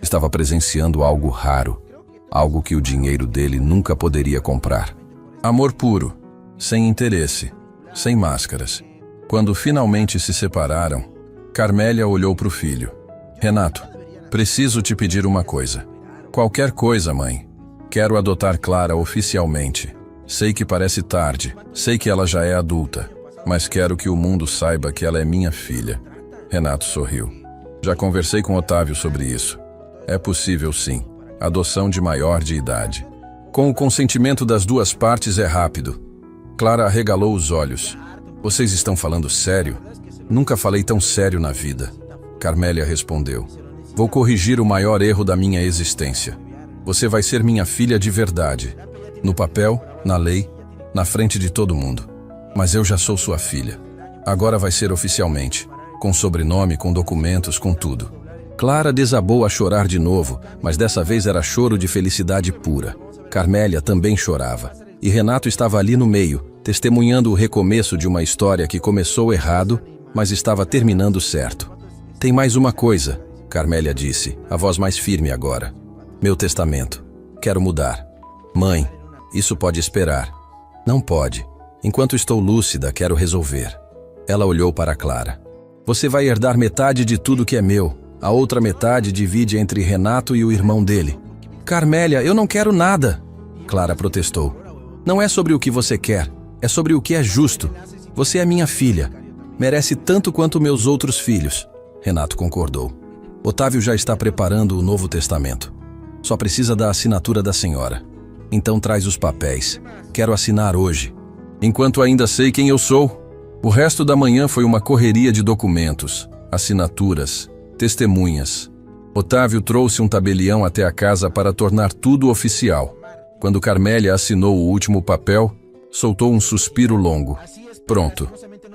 Estava presenciando algo raro, algo que o dinheiro dele nunca poderia comprar. Amor puro, sem interesse, sem máscaras. Quando finalmente se separaram, Carmélia olhou para o filho. Renato, preciso te pedir uma coisa. Qualquer coisa, mãe. Quero adotar Clara oficialmente. Sei que parece tarde, sei que ela já é adulta, mas quero que o mundo saiba que ela é minha filha. Renato sorriu. Já conversei com Otávio sobre isso. É possível sim. Adoção de maior de idade. Com o consentimento das 2 partes é rápido. Clara arregalou os olhos. Vocês estão falando sério? Nunca falei tão sério na vida. Carmélia respondeu. Vou corrigir o maior erro da minha existência. Você vai ser minha filha de verdade. No papel, na lei, na frente de todo mundo. Mas eu já sou sua filha. Agora vai ser oficialmente. Com sobrenome, com documentos, com tudo. Clara desabou a chorar de novo, mas dessa vez era choro de felicidade pura. Carmélia também chorava. E Renato estava ali no meio, testemunhando o recomeço de uma história que começou errado, mas estava terminando certo. Tem mais uma coisa, Carmélia disse, a voz mais firme agora. Meu testamento. Quero mudar. Mãe, isso pode esperar. Não pode. Enquanto estou lúcida, quero resolver. Ela olhou para Clara. Você vai herdar metade de tudo que é meu. A outra metade divide entre Renato e o irmão dele. Carmélia, eu não quero nada. Clara protestou. Não é sobre o que você quer, é sobre o que é justo. Você é minha filha. Merece tanto quanto meus outros filhos. Renato concordou. Otávio já está preparando o Novo Testamento. Só precisa da assinatura da senhora. Então traz os papéis. Quero assinar hoje. Enquanto ainda sei quem eu sou. O resto da manhã foi uma correria de documentos. assinaturas, testemunhas. Otávio trouxe um tabelião até a casa para tornar tudo oficial. Quando Carmélia assinou o último papel, soltou um suspiro longo. Pronto,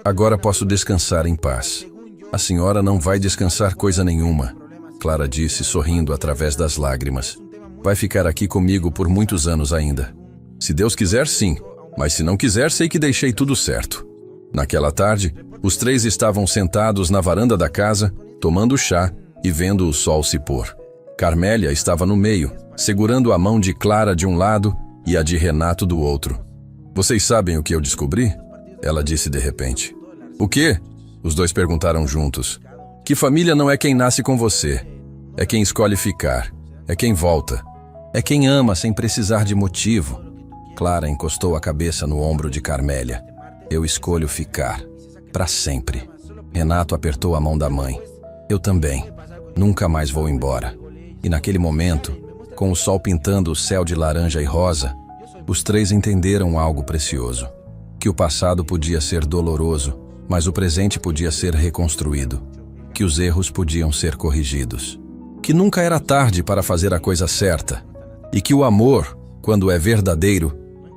agora posso descansar em paz. A senhora não vai descansar coisa nenhuma, Clara disse, sorrindo através das lágrimas. Vai ficar aqui comigo por muitos anos ainda. Se Deus quiser, sim, mas se não quiser, sei que deixei tudo certo. Naquela tarde, os três estavam sentados na varanda da casa, tomando chá e vendo o sol se pôr. Carmélia estava no meio, segurando a mão de Clara de um lado e a de Renato do outro. Vocês sabem o que eu descobri? Ela disse de repente. O quê? Os dois perguntaram juntos. Que família não é quem nasce com você. É quem escolhe ficar. É quem volta. É quem ama sem precisar de motivo. Clara encostou a cabeça no ombro de Carmélia. Eu escolho ficar. Para sempre. Renato apertou a mão da mãe. Eu também. Nunca mais vou embora. E naquele momento, com o sol pintando o céu de laranja e rosa, os três entenderam algo precioso. Que o passado podia ser doloroso, mas o presente podia ser reconstruído. Que os erros podiam ser corrigidos. Que nunca era tarde para fazer a coisa certa. E que o amor, quando é verdadeiro,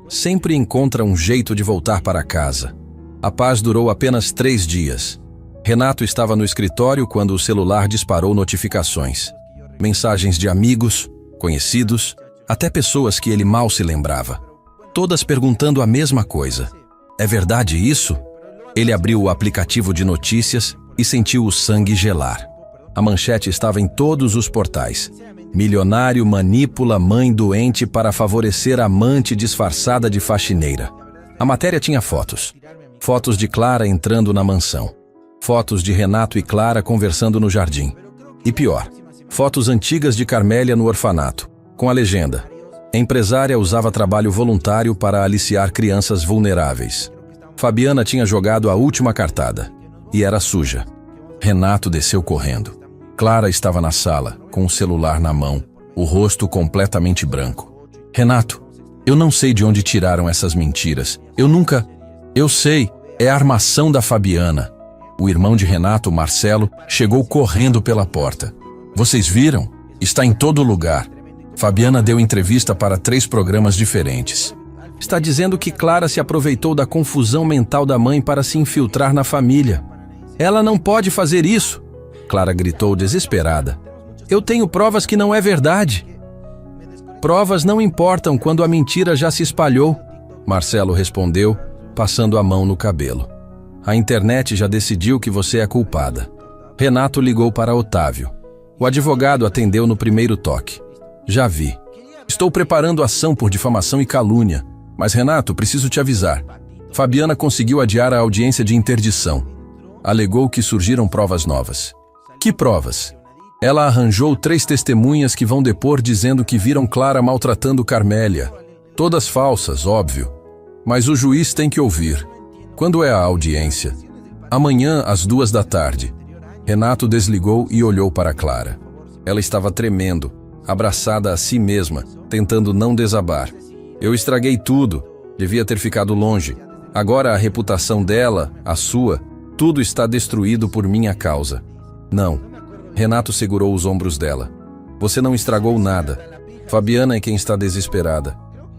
sempre encontra um jeito de voltar para casa. A paz durou apenas 3 dias. Renato estava no escritório quando o celular disparou notificações. Mensagens de amigos, conhecidos, até pessoas que ele mal se lembrava. Todas perguntando a mesma coisa. É verdade isso? Ele abriu o aplicativo de notícias e sentiu o sangue gelar. A manchete estava em todos os portais. Milionário manipula mãe doente para favorecer amante disfarçada de faxineira. A matéria tinha fotos. Fotos de Clara entrando na mansão. Fotos de Renato e Clara conversando no jardim. E pior, fotos antigas de Carmélia no orfanato, com a legenda: empresária usava trabalho voluntário para aliciar crianças vulneráveis. Fabiana tinha jogado a última cartada, e era suja. Renato desceu correndo. Clara estava na sala, com o celular na mão, o rosto completamente branco. Renato, eu não sei de onde tiraram essas mentiras. Eu sei, é a armação da Fabiana. O irmão de Renato, Marcelo, chegou correndo pela porta. Vocês viram? Está em todo lugar. Fabiana deu entrevista para 3 programas diferentes. Está dizendo que Clara se aproveitou da confusão mental da mãe para se infiltrar na família. Ela não pode fazer isso, Clara gritou desesperada. Eu tenho provas que não é verdade. Provas não importam quando a mentira já se espalhou, Marcelo respondeu, passando a mão no cabelo. A internet já decidiu que você é culpada. Renato ligou para Otávio. O advogado atendeu no primeiro toque. Já vi. Estou preparando ação por difamação e calúnia. Mas, Renato, preciso te avisar. Fabiana conseguiu adiar a audiência de interdição. Alegou que surgiram provas novas. Que provas? Ela arranjou 3 testemunhas que vão depor dizendo que viram Clara maltratando Carmélia. Todas falsas, óbvio. Mas o juiz tem que ouvir. Quando é a audiência? Amanhã, às 2 da tarde. Renato desligou e olhou para Clara. Ela estava tremendo, abraçada a si mesma, tentando não desabar. Eu estraguei tudo, devia ter ficado longe. Agora a reputação dela, a sua, tudo está destruído por minha causa. Não. Renato segurou os ombros dela. Você não estragou nada. Fabiana é quem está desesperada.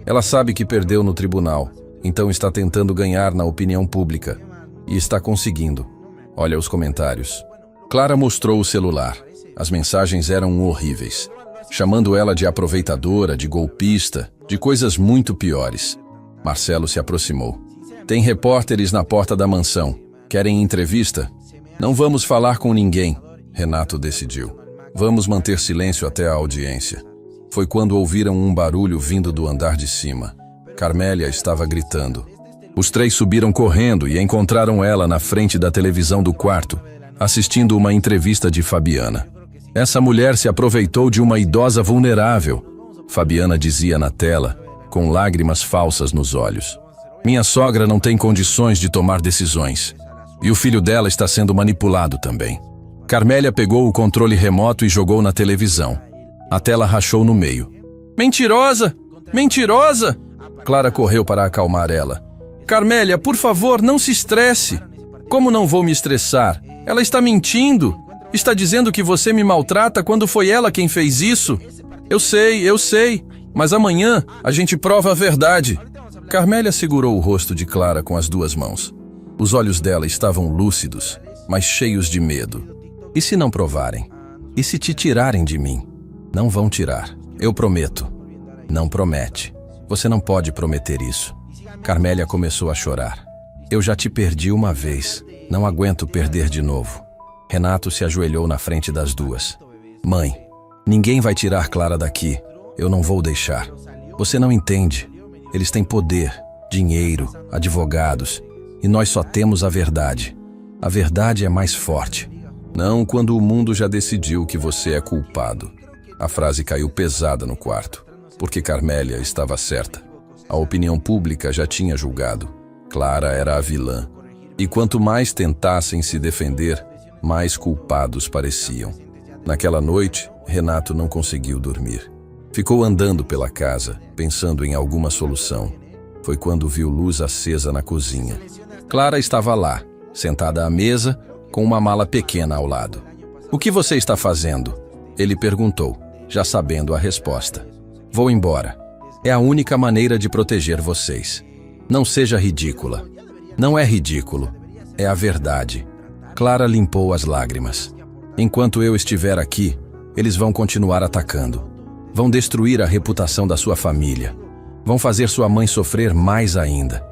Ela sabe que perdeu no tribunal, então está tentando ganhar na opinião pública. E está conseguindo. Olha os comentários. Clara mostrou o celular. As mensagens eram horríveis, chamando ela de aproveitadora, de golpista, de coisas muito piores. Marcelo se aproximou. Tem repórteres na porta da mansão. Querem entrevista? Não vamos falar com ninguém, Renato decidiu. Vamos manter silêncio até a audiência. Foi quando ouviram um barulho vindo do andar de cima. Carmélia estava gritando. Os 3 subiram correndo e encontraram ela na frente da televisão do quarto, assistindo uma entrevista de Fabiana. Essa mulher se aproveitou de uma idosa vulnerável, Fabiana dizia na tela, com lágrimas falsas nos olhos. Minha sogra não tem condições de tomar decisões. E o filho dela está sendo manipulado também. Carmélia pegou o controle remoto e jogou na televisão. A tela rachou no meio. Mentirosa! Mentirosa! Clara correu para acalmar ela. Carmélia, por favor, não se estresse. Como não vou me estressar? Ela está mentindo. Está dizendo que você me maltrata quando foi ela quem fez isso. Eu sei, mas amanhã a gente prova a verdade. Carmélia segurou o rosto de Clara com as duas mãos. Os olhos dela estavam lúcidos, mas cheios de medo. E se não provarem? E se te tirarem de mim? Não vão tirar, eu prometo. Não promete. Você não pode prometer isso. Carmélia começou a chorar. Eu já te perdi uma vez. Não aguento perder de novo. Renato se ajoelhou na frente das duas. Mãe, ninguém vai tirar Clara daqui. Eu não vou deixar. Você não entende. Eles têm poder, dinheiro, advogados. E nós só temos a verdade. A verdade é mais forte. Não quando o mundo já decidiu que você é culpado. A frase caiu pesada no quarto, porque Carmélia estava certa. A opinião pública já tinha julgado. Clara era a vilã. E quanto mais tentassem se defender, mais culpados pareciam. Naquela noite, Renato não conseguiu dormir. Ficou andando pela casa, pensando em alguma solução. Foi quando viu luz acesa na cozinha. Clara estava lá, sentada à mesa, com uma mala pequena ao lado. "O que você está fazendo?" Ele perguntou, já sabendo a resposta. "Vou embora. É a única maneira de proteger vocês. Não seja ridícula." "Não é ridículo. É a verdade." Clara limpou as lágrimas. "Enquanto eu estiver aqui, eles vão continuar atacando. Vão destruir a reputação da sua família. Vão fazer sua mãe sofrer mais ainda.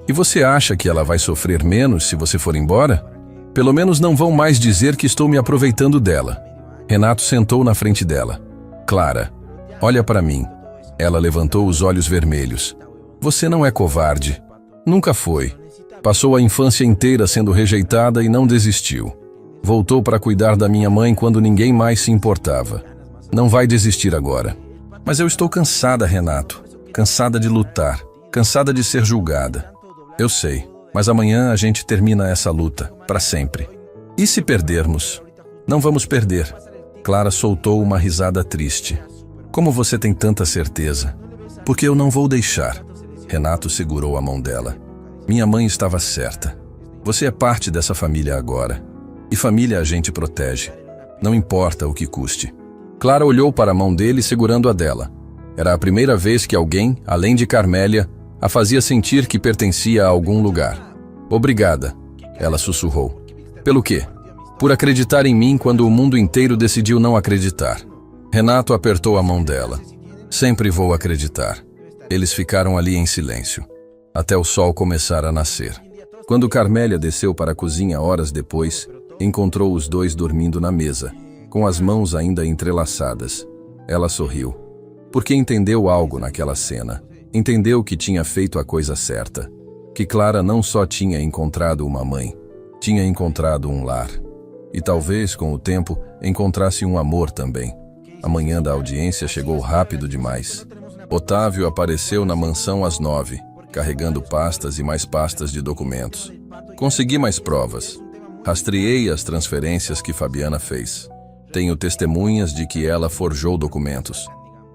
E você acha que ela vai sofrer menos se você for embora? Pelo menos não vão mais dizer que estou me aproveitando dela." Renato sentou na frente dela. "Clara, olha para mim." Ela levantou os olhos vermelhos. "Você não é covarde. Nunca foi. Passou a infância inteira sendo rejeitada e não desistiu. Voltou para cuidar da minha mãe quando ninguém mais se importava. Não vai desistir agora." "Mas eu estou cansada, Renato. Cansada de lutar. Cansada de ser julgada." "Eu sei, mas amanhã a gente termina essa luta, para sempre." "E se perdermos?" "Não vamos perder." Clara soltou uma risada triste. "Como você tem tanta certeza?" "Porque eu não vou deixar." Renato segurou a mão dela. "Minha mãe estava certa. Você é parte dessa família agora. E família a gente protege. Não importa o que custe." Clara olhou para a mão dele segurando a dela. Era a primeira vez que alguém, além de Carmélia, a fazia sentir que pertencia a algum lugar. "Obrigada," ela sussurrou. "Pelo quê?" "Por acreditar em mim quando o mundo inteiro decidiu não acreditar." Renato apertou a mão dela. "Sempre vou acreditar." Eles ficaram ali em silêncio, até o sol começar a nascer. Quando Carmélia desceu para a cozinha horas depois, encontrou os dois dormindo na mesa, com as mãos ainda entrelaçadas. Ela sorriu, porque entendeu algo naquela cena. Entendeu que tinha feito a coisa certa. Que Clara não só tinha encontrado uma mãe, tinha encontrado um lar. E talvez, com o tempo, encontrasse um amor também. A manhã da audiência chegou rápido demais. Otávio apareceu na mansão às 9, carregando pastas e mais pastas de documentos. "Consegui mais provas. Rastreei as transferências que Fabiana fez. Tenho testemunhas de que ela forjou documentos.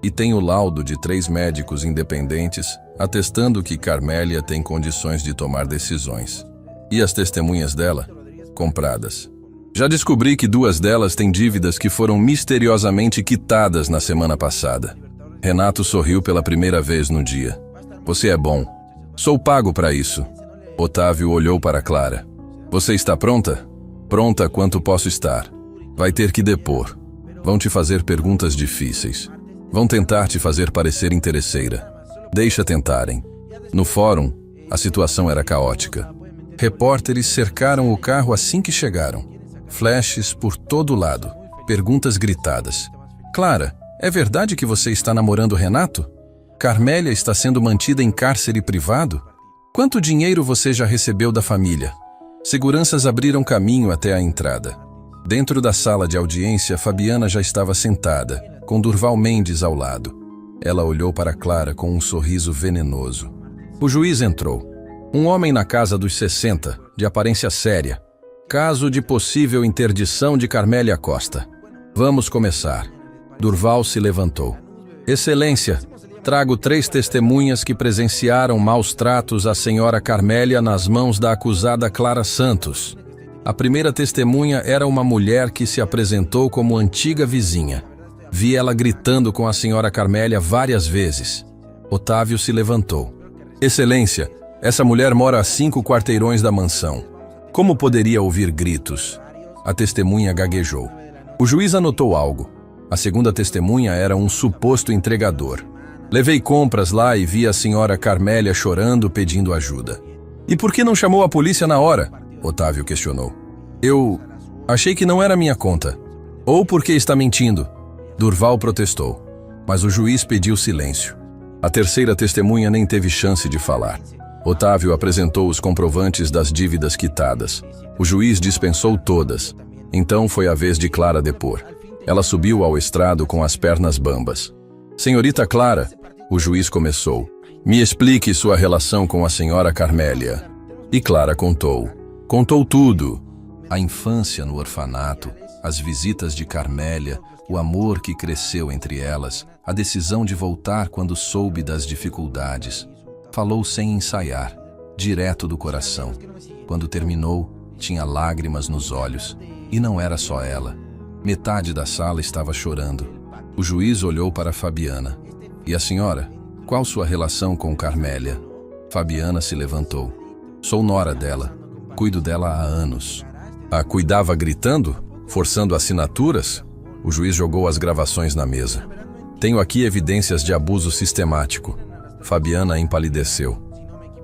E tenho laudo de 3 médicos independentes atestando que Carmélia tem condições de tomar decisões. E as testemunhas dela? Compradas. Já descobri que 2 delas têm dívidas que foram misteriosamente quitadas na semana passada." Renato sorriu pela primeira vez no dia. "Você é bom. Sou pago para isso." Otávio olhou para Clara. "Você está pronta?" "Pronta quanto posso estar. Vai ter que depor. Vão te fazer perguntas difíceis. Vão tentar te fazer parecer interesseira. Deixa tentarem." No fórum, a situação era caótica. Repórteres cercaram o carro assim que chegaram. Flashes por todo lado. Perguntas gritadas. "Clara, é verdade que você está namorando Renato? Carmélia está sendo mantida em cárcere privado? Quanto dinheiro você já recebeu da família?" Seguranças abriram caminho até a entrada. Dentro da sala de audiência, Fabiana já estava sentada, com Durval Mendes ao lado. Ela olhou para Clara com um sorriso venenoso. O juiz entrou. Um homem na casa dos 60, de aparência séria. Caso de possível interdição de Carmélia Costa. "Vamos começar." Durval se levantou. "Excelência, trago 3 testemunhas que presenciaram maus tratos à senhora Carmélia nas mãos da acusada Clara Santos." A primeira testemunha era uma mulher que se apresentou como antiga vizinha. Vi ela gritando com a senhora Carmélia várias vezes. Otávio se levantou. Excelência, essa mulher mora a 5 quarteirões da mansão. Como poderia ouvir gritos? A testemunha gaguejou. O juiz anotou algo. A segunda testemunha era um suposto entregador. Levei compras lá e vi a senhora Carmélia chorando, pedindo ajuda. E por que não chamou a polícia na hora? Otávio questionou. Eu achei que não era minha conta. Ou porque está mentindo? Durval protestou, mas o juiz pediu silêncio. A terceira testemunha nem teve chance de falar. Otávio apresentou os comprovantes das dívidas quitadas. O juiz dispensou todas. Então foi a vez de Clara depor. Ela subiu ao estrado com as pernas bambas. Senhorita Clara, o juiz começou. Me explique sua relação com a senhora Carmélia. E Clara contou. Contou tudo. A infância no orfanato, as visitas de Carmélia, o amor que cresceu entre elas, a decisão de voltar quando soube das dificuldades. Falou sem ensaiar, direto do coração. Quando terminou, tinha lágrimas nos olhos. E não era só ela. Metade da sala estava chorando. O juiz olhou para Fabiana. E a senhora? Qual sua relação com Carmélia? Fabiana se levantou. Sou nora dela. Cuido dela há anos. A cuidava gritando? Forçando assinaturas? O juiz jogou as gravações na mesa. Tenho aqui evidências de abuso sistemático. Fabiana empalideceu.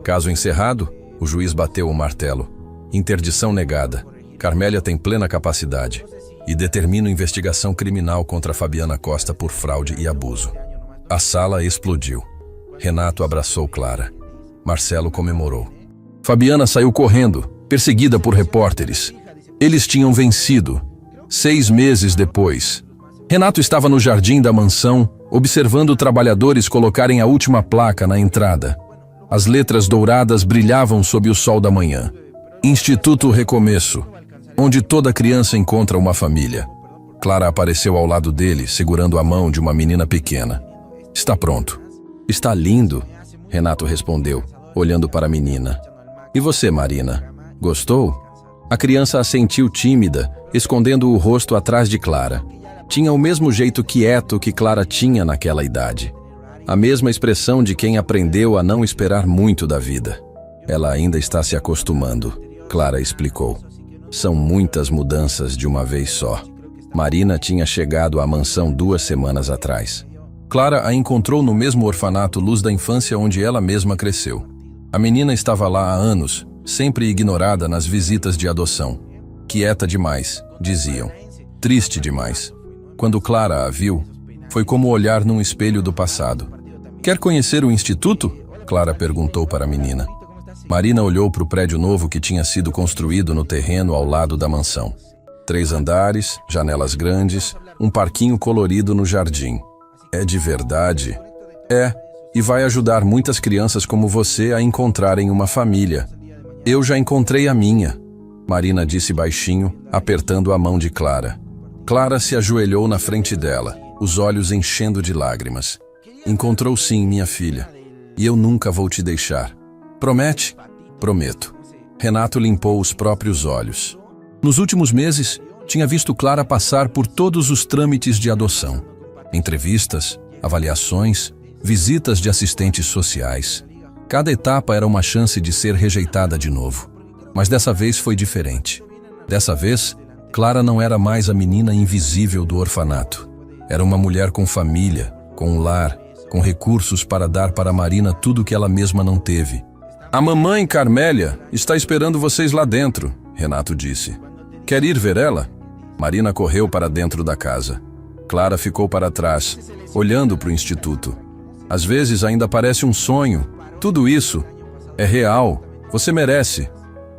Caso encerrado, o juiz bateu o martelo. Interdição negada. Carmélia tem plena capacidade. E determino investigação criminal contra Fabiana Costa por fraude e abuso. A sala explodiu. Renato abraçou Clara. Marcelo comemorou. Fabiana saiu correndo, perseguida por repórteres. Eles tinham vencido. 6 meses depois, Renato estava no jardim da mansão, observando trabalhadores colocarem a última placa na entrada. As letras douradas brilhavam sob o sol da manhã. Instituto Recomeço, onde toda criança encontra uma família. Clara apareceu ao lado dele, segurando a mão de uma menina pequena. Está pronto. Está lindo, Renato respondeu, olhando para a menina. E você, Marina? Gostou? A criança assentiu tímida, escondendo o rosto atrás de Clara. Tinha o mesmo jeito quieto que Clara tinha naquela idade. A mesma expressão de quem aprendeu a não esperar muito da vida. Ela ainda está se acostumando, Clara explicou. São muitas mudanças de uma vez só. Marina tinha chegado à mansão 2 semanas atrás. Clara a encontrou no mesmo orfanato Luz da Infância onde ela mesma cresceu. A menina estava lá há anos, sempre ignorada nas visitas de adoção. Quieta demais, diziam. Triste demais. Quando Clara a viu, foi como olhar num espelho do passado. Quer conhecer o instituto? Clara perguntou para a menina. Marina olhou para o prédio novo que tinha sido construído no terreno ao lado da mansão. 3 andares, janelas grandes, um parquinho colorido no jardim. É de verdade? É, e vai ajudar muitas crianças como você a encontrarem uma família. Eu já encontrei a minha, Marina disse baixinho, apertando a mão de Clara. Clara se ajoelhou na frente dela, os olhos enchendo de lágrimas. Encontrou sim, minha filha, e eu nunca vou te deixar. Promete? Prometo. Renato limpou os próprios olhos. Nos últimos meses, tinha visto Clara passar por todos os trâmites de adoção. Entrevistas, avaliações, visitas de assistentes sociais. Cada etapa era uma chance de ser rejeitada de novo. Mas dessa vez foi diferente. Dessa vez, Clara não era mais a menina invisível do orfanato. Era uma mulher com família, com um lar, com recursos para dar para Marina tudo o que ela mesma não teve. A mamãe Carmélia está esperando vocês lá dentro, Renato disse. Quer ir ver ela? Marina correu para dentro da casa. Clara ficou para trás, olhando para o instituto. Às vezes ainda parece um sonho. Tudo isso é real. Você merece.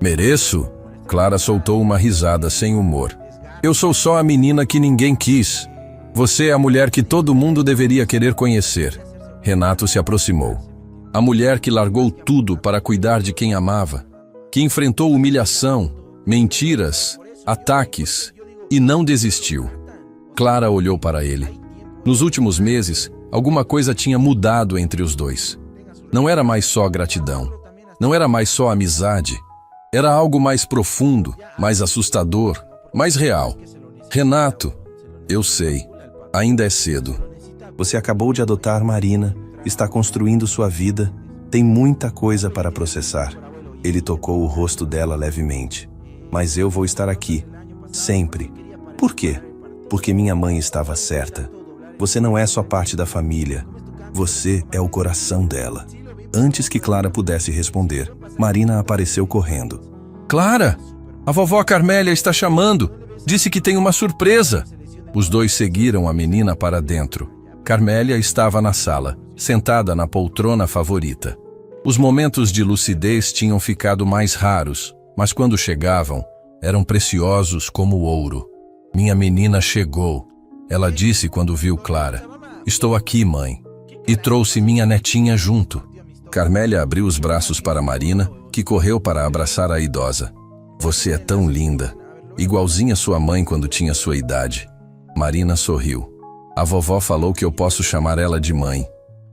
Mereço? Clara soltou uma risada sem humor. Eu sou só a menina que ninguém quis. Você é a mulher que todo mundo deveria querer conhecer. Renato se aproximou. A mulher que largou tudo para cuidar de quem amava, que enfrentou humilhação, mentiras, ataques e não desistiu. Clara olhou para ele. Nos últimos meses, alguma coisa tinha mudado entre os dois. Não era mais só gratidão. Não era mais só amizade. Era algo mais profundo, mais assustador, mais real. Renato, eu sei, ainda é cedo. Você acabou de adotar Marina, está construindo sua vida, tem muita coisa para processar. Ele tocou o rosto dela levemente. Mas eu vou estar aqui, sempre. Por quê? Porque minha mãe estava certa. Você não é só parte da família, você é o coração dela. Antes que Clara pudesse responder, Marina apareceu correndo. Clara, a vovó Carmélia está chamando. Disse que tem uma surpresa. Os dois seguiram a menina para dentro. Carmélia estava na sala, sentada na poltrona favorita. Os momentos de lucidez tinham ficado mais raros, mas quando chegavam, eram preciosos como ouro. Minha menina chegou. Ela disse quando viu Clara. Estou aqui, mãe. E trouxe minha netinha junto. Carmélia abriu os braços para Marina, que correu para abraçar a idosa. Você é tão linda, igualzinha sua mãe quando tinha sua idade. Marina sorriu. A vovó falou que eu posso chamar ela de mãe.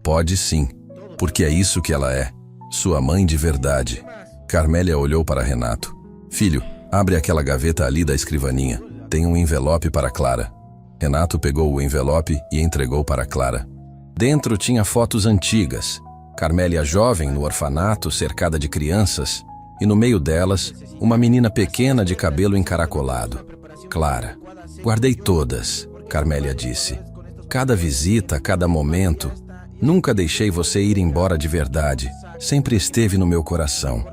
Pode sim, porque é isso que ela é, sua mãe de verdade. Carmélia olhou para Renato. Filho, abre aquela gaveta ali da escrivaninha. Tem um envelope para Clara. Renato pegou o envelope e entregou para Clara. Dentro tinha fotos antigas. Carmélia jovem no orfanato, cercada de crianças, e no meio delas, uma menina pequena de cabelo encaracolado. Clara, guardei todas, Carmélia disse. Cada visita, cada momento. Nunca deixei você ir embora de verdade. Sempre esteve no meu coração.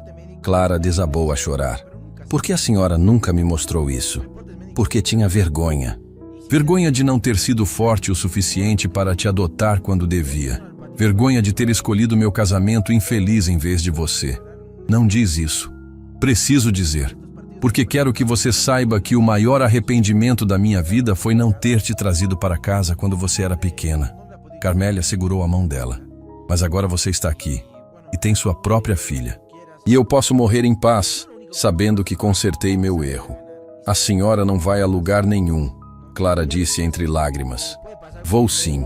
Clara desabou a chorar. Por que a senhora nunca me mostrou isso? Porque tinha vergonha. Vergonha de não ter sido forte o suficiente para te adotar quando devia. Vergonha de ter escolhido meu casamento infeliz em vez de você. Não diz isso. Preciso dizer. Porque quero que você saiba que o maior arrependimento da minha vida foi não ter te trazido para casa quando você era pequena. Carmélia segurou a mão dela. Mas agora você está aqui e tem sua própria filha. E eu posso morrer em paz, sabendo que consertei meu erro. A senhora não vai a lugar nenhum, Clara disse entre lágrimas. Vou sim,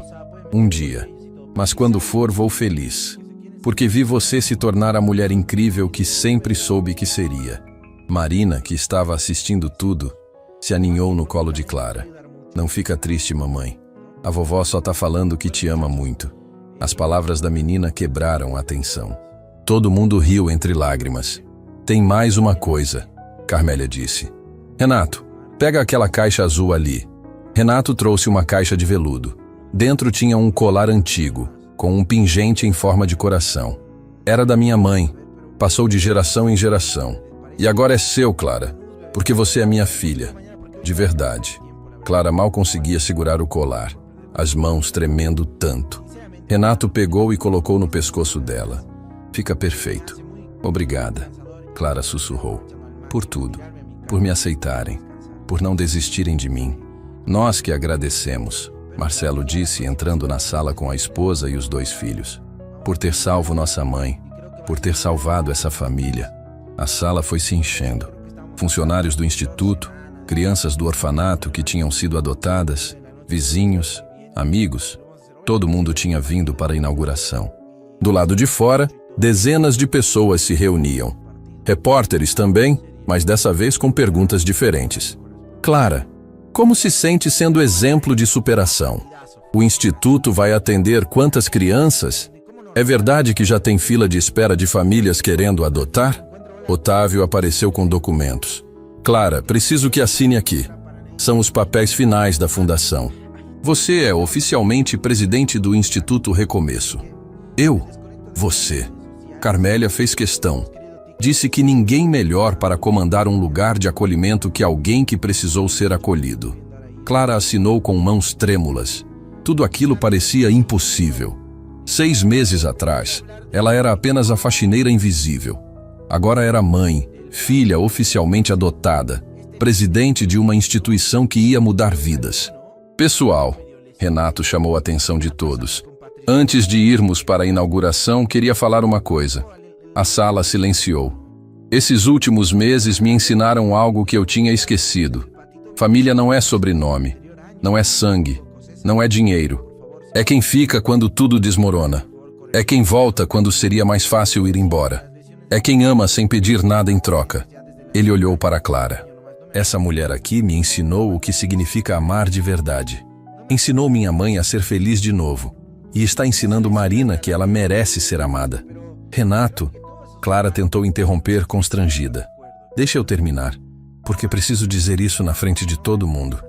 um dia. Mas quando for, vou feliz. Porque vi você se tornar a mulher incrível que sempre soube que seria. Marina, que estava assistindo tudo, se aninhou no colo de Clara. Não fica triste, mamãe. A vovó só tá falando que te ama muito. As palavras da menina quebraram a tensão. Todo mundo riu entre lágrimas. Tem mais uma coisa, Carmélia disse. Renato, pega aquela caixa azul ali. Renato trouxe uma caixa de veludo. Dentro tinha um colar antigo, com um pingente em forma de coração. Era da minha mãe. Passou de geração em geração. E agora é seu, Clara, porque você é minha filha. De verdade. Clara mal conseguia segurar o colar, as mãos tremendo tanto. Renato pegou e colocou no pescoço dela. Fica perfeito. Obrigada, Clara sussurrou. Por tudo. Por me aceitarem. Por não desistirem de mim. Nós que agradecemos, Marcelo disse entrando na sala com a esposa e os 2 filhos. Por ter salvo nossa mãe. Por ter salvado essa família. A sala foi se enchendo. Funcionários do instituto, crianças do orfanato que tinham sido adotadas, vizinhos, amigos, todo mundo tinha vindo para a inauguração. Do lado de fora, dezenas de pessoas se reuniam. Repórteres também, mas dessa vez com perguntas diferentes. Clara, como se sente sendo exemplo de superação? O instituto vai atender quantas crianças? É verdade que já tem fila de espera de famílias querendo adotar? Otávio apareceu com documentos. Clara, preciso que assine aqui. São os papéis finais da fundação. Você é oficialmente presidente do Instituto Recomeço. Eu? Você. Carmélia fez questão. Disse que ninguém melhor para comandar um lugar de acolhimento que alguém que precisou ser acolhido. Clara assinou com mãos trêmulas. Tudo aquilo parecia impossível. 6 meses atrás, ela era apenas a faxineira invisível. Agora era mãe, filha oficialmente adotada, presidente de uma instituição que ia mudar vidas. Pessoal, Renato chamou a atenção de todos. Antes de irmos para a inauguração, queria falar uma coisa. A sala silenciou. Esses últimos meses me ensinaram algo que eu tinha esquecido. Família não é sobrenome, não é sangue, não é dinheiro. É quem fica quando tudo desmorona. É quem volta quando seria mais fácil ir embora. É quem ama sem pedir nada em troca. Ele olhou para Clara. Essa mulher aqui me ensinou o que significa amar de verdade. Ensinou minha mãe a ser feliz de novo. E está ensinando Marina que ela merece ser amada. Renato, Clara tentou interromper constrangida. Deixa eu terminar, porque preciso dizer isso na frente de todo mundo.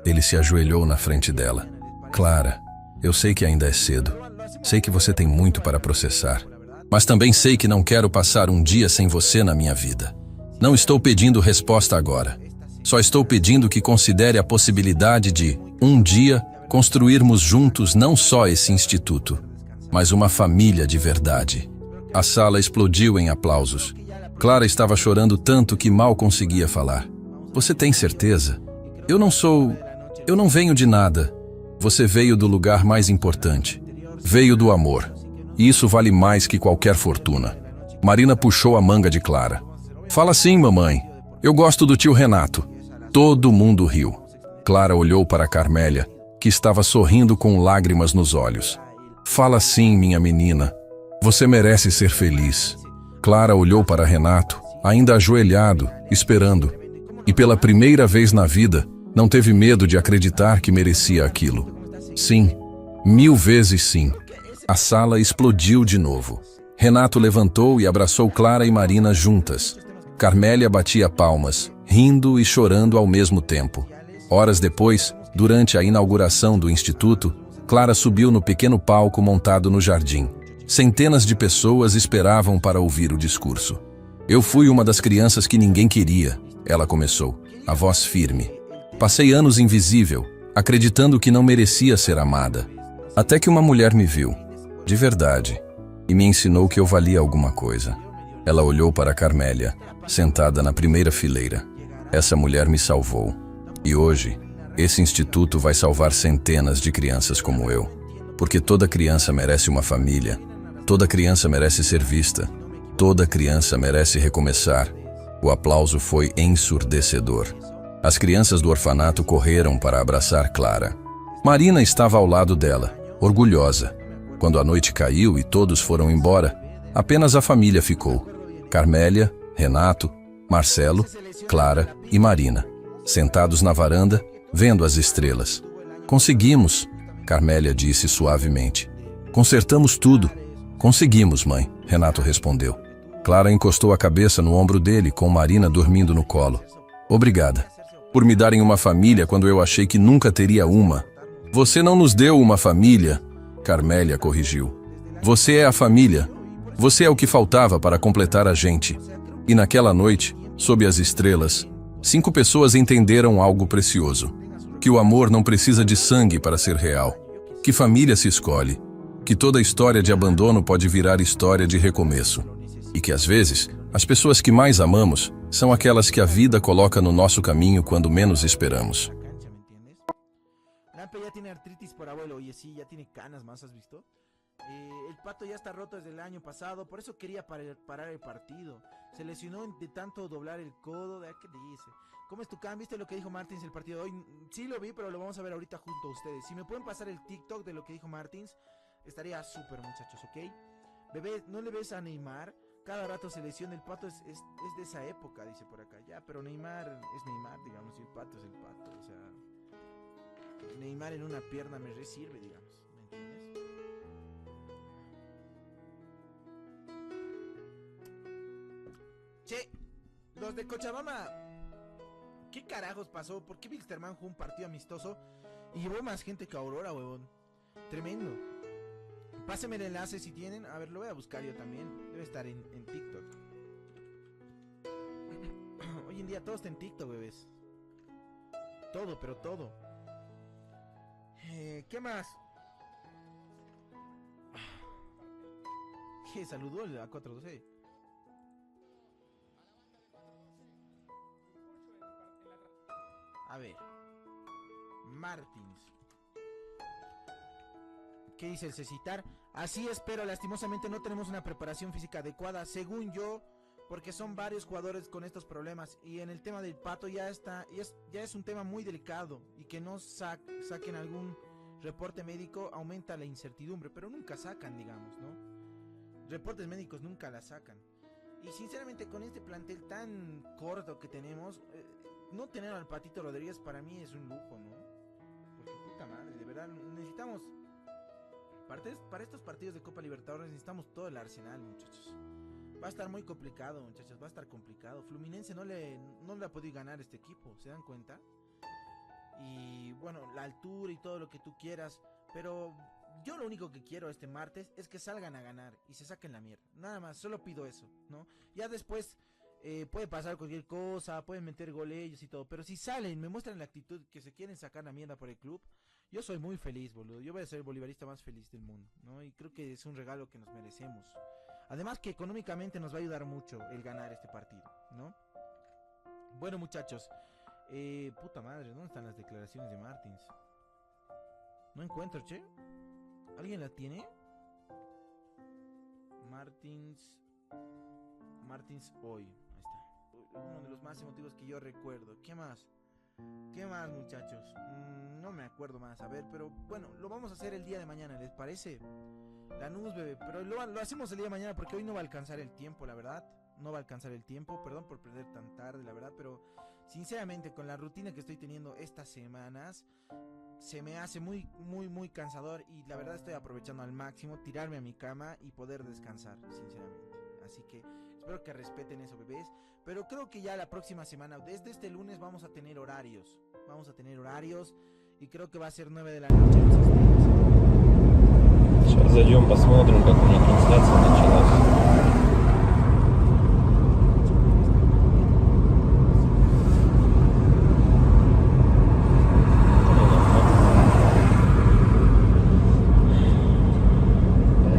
Ele se ajoelhou na frente dela. Clara, eu sei que ainda é cedo. Sei que você tem muito para processar. Mas também sei que não quero passar um dia sem você na minha vida. Não estou pedindo resposta agora. Só estou pedindo que considere a possibilidade de, um dia, construirmos juntos não só esse instituto, mas uma família de verdade. A sala explodiu em aplausos. Clara estava chorando tanto que mal conseguia falar. Você tem certeza? Eu não venho de nada. Você veio do lugar mais importante. Veio do amor. E isso vale mais que qualquer fortuna. Marina puxou a manga de Clara. Fala sim, mamãe. Eu gosto do tio Renato. Todo mundo riu. Clara olhou para Carmélia, que estava sorrindo com lágrimas nos olhos. Fala sim, minha menina. Você merece ser feliz. Clara olhou para Renato, ainda ajoelhado, esperando. E pela primeira vez na vida, não teve medo de acreditar que merecia aquilo. Sim, 1000 vezes sim. A sala explodiu de novo. Renato levantou e abraçou Clara e Marina juntas. Carmélia batia palmas, rindo e chorando ao mesmo tempo. Horas depois, durante a inauguração do instituto, Clara subiu no pequeno palco montado no jardim. Centenas de pessoas esperavam para ouvir o discurso. Eu fui uma das crianças que ninguém queria, ela começou, a voz firme. Passei anos invisível, acreditando que não merecia ser amada. Até que uma mulher me viu, de verdade, e me ensinou que eu valia alguma coisa. Ela olhou para Carmélia, sentada na primeira fileira. Essa mulher me salvou. E hoje, esse instituto vai salvar centenas de crianças como eu. Porque toda criança merece uma família. Toda criança merece ser vista. Toda criança merece recomeçar. O aplauso foi ensurdecedor. As crianças do orfanato correram para abraçar Clara. Marina estava ao lado dela, orgulhosa. Quando a noite caiu e todos foram embora, apenas a família ficou. Carmélia, Renato, Marcelo, Clara e Marina, sentados na varanda, vendo as estrelas. Conseguimos, Carmélia disse suavemente. Consertamos tudo. Conseguimos, mãe, Renato respondeu. Clara encostou a cabeça no ombro dele, com Marina dormindo no colo. Obrigada por me darem uma família quando eu achei que nunca teria uma. Você não nos deu uma família, Carmélia corrigiu. Você é a família. Você é o que faltava para completar a gente. E naquela noite, sob as estrelas, 5 pessoas entenderam algo precioso. Que o amor não precisa de sangue para ser real. Que família se escolhe. Que toda história de abandono pode virar história de recomeço. E que às vezes, as pessoas que mais amamos são aquelas que a vida coloca no nosso caminho quando menos esperamos. Lampe ya tiene artritis por abuelo, oye sí, ya tiene canas más, ¿has visto? El Pato ya está roto desde el año pasado, por eso quería parar el partido. Se lesionó de tanto doblar el codo, ¿qué te dice? ¿Cómo es tu cam? ¿Viste lo que dijo Martins el partido de hoy? Sí lo vi, pero lo vamos a ver ahorita junto a ustedes. Si me pueden pasar el TikTok de lo que dijo Martins, estaría súper, muchachos, ¿ok? Bebé, ¿no le ves a Neymar? Cada rato se lesiona, el Pato es de esa época, dice por acá. Ya, pero Neymar es Neymar, digamos, y el Pato es el Pato, o sea... Neymar en una pierna me resirve, digamos, ¿me entiendes? Che, los de Cochabamba, ¿qué carajos pasó? ¿Por qué Wilstermann jugó un partido amistoso y llevó más gente que Aurora, huevón? Tremendo. Pásenme el enlace si tienen. A ver, lo voy a buscar yo también. Debe estar en TikTok. Hoy en día todo está en TikTok, bebés. Todo, pero todo. ¿Qué más? ¿Qué? Saludó el A412. A ver. Martins. ¿Qué dice el Cecitar? Así es, pero lastimosamente no tenemos una preparación física adecuada, según yo, porque son varios jugadores con estos problemas. Y en el tema del Pato ya es un tema muy delicado. Y que no saquen algún reporte médico aumenta la incertidumbre, pero nunca sacan, digamos, ¿no? Reportes médicos nunca la sacan. Y sinceramente con este plantel tan corto que tenemos, no tener al Patito Rodríguez para mí es un lujo, ¿no? Porque puta madre, de verdad necesitamos, para estos partidos de Copa Libertadores necesitamos todo el arsenal, muchachos. Va a estar muy complicado, muchachos, va a estar complicado. Fluminense no le ha podido ganar este equipo, ¿se dan cuenta? Y bueno, la altura y todo lo que tú quieras, pero yo lo único que quiero este martes es que salgan a ganar y se saquen la mierda. Nada más, solo pido eso, ¿no? Ya después puede pasar cualquier cosa, pueden meter goles y todo, pero si salen, me muestran la actitud que se quieren sacar la mierda por el club, yo soy muy feliz, boludo. Yo voy a ser el bolivarista más feliz del mundo, ¿no? Y creo que es un regalo que nos merecemos. Además que económicamente nos va a ayudar mucho el ganar este partido, ¿no? Bueno, muchachos, puta madre, ¿dónde están las declaraciones de Martins? No encuentro, che. ¿Alguien la tiene? Martins hoy. Ahí está. Uno de los más emotivos que yo recuerdo. ¿Qué más? ¿Qué más, muchachos? No me acuerdo más. A ver, pero bueno, lo vamos a hacer el día de mañana, ¿les parece? Lanús, bebé. Pero lo hacemos el día de mañana porque hoy no va a alcanzar el tiempo, la verdad. No va a alcanzar el tiempo. Perdón por perder tan tarde, la verdad. Pero sinceramente, con la rutina que estoy teniendo estas semanas, se me hace muy cansador. Y la verdad estoy aprovechando al máximo tirarme a mi cama y poder descansar, sinceramente. Así que espero que respeten eso, bebés. Pero creo que ya la próxima semana, desde este lunes, vamos a tener horarios. Y creo que va a ser 9 de la noche. Сейчас зайдем, посмотрим, как у них трансляция началась.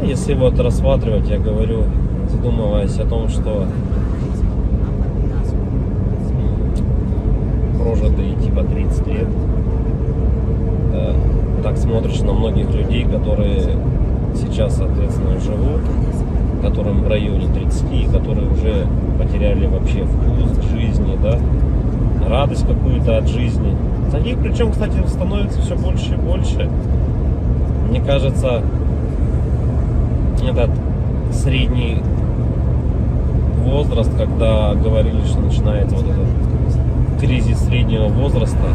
Если вот рассматривать, я говорю, задумываясь о том, что прожитые типа 30 лет, так смотришь на многих людей, которые сейчас, соответственно, живут, которым в районе 30, которые уже потеряли вообще вкус к жизни, да, радость какую-то от жизни. Таких, причем, кстати, становится все больше и больше. Мне кажется, этот средний возраст, когда говорили, что начинается вот этот кризис среднего возраста,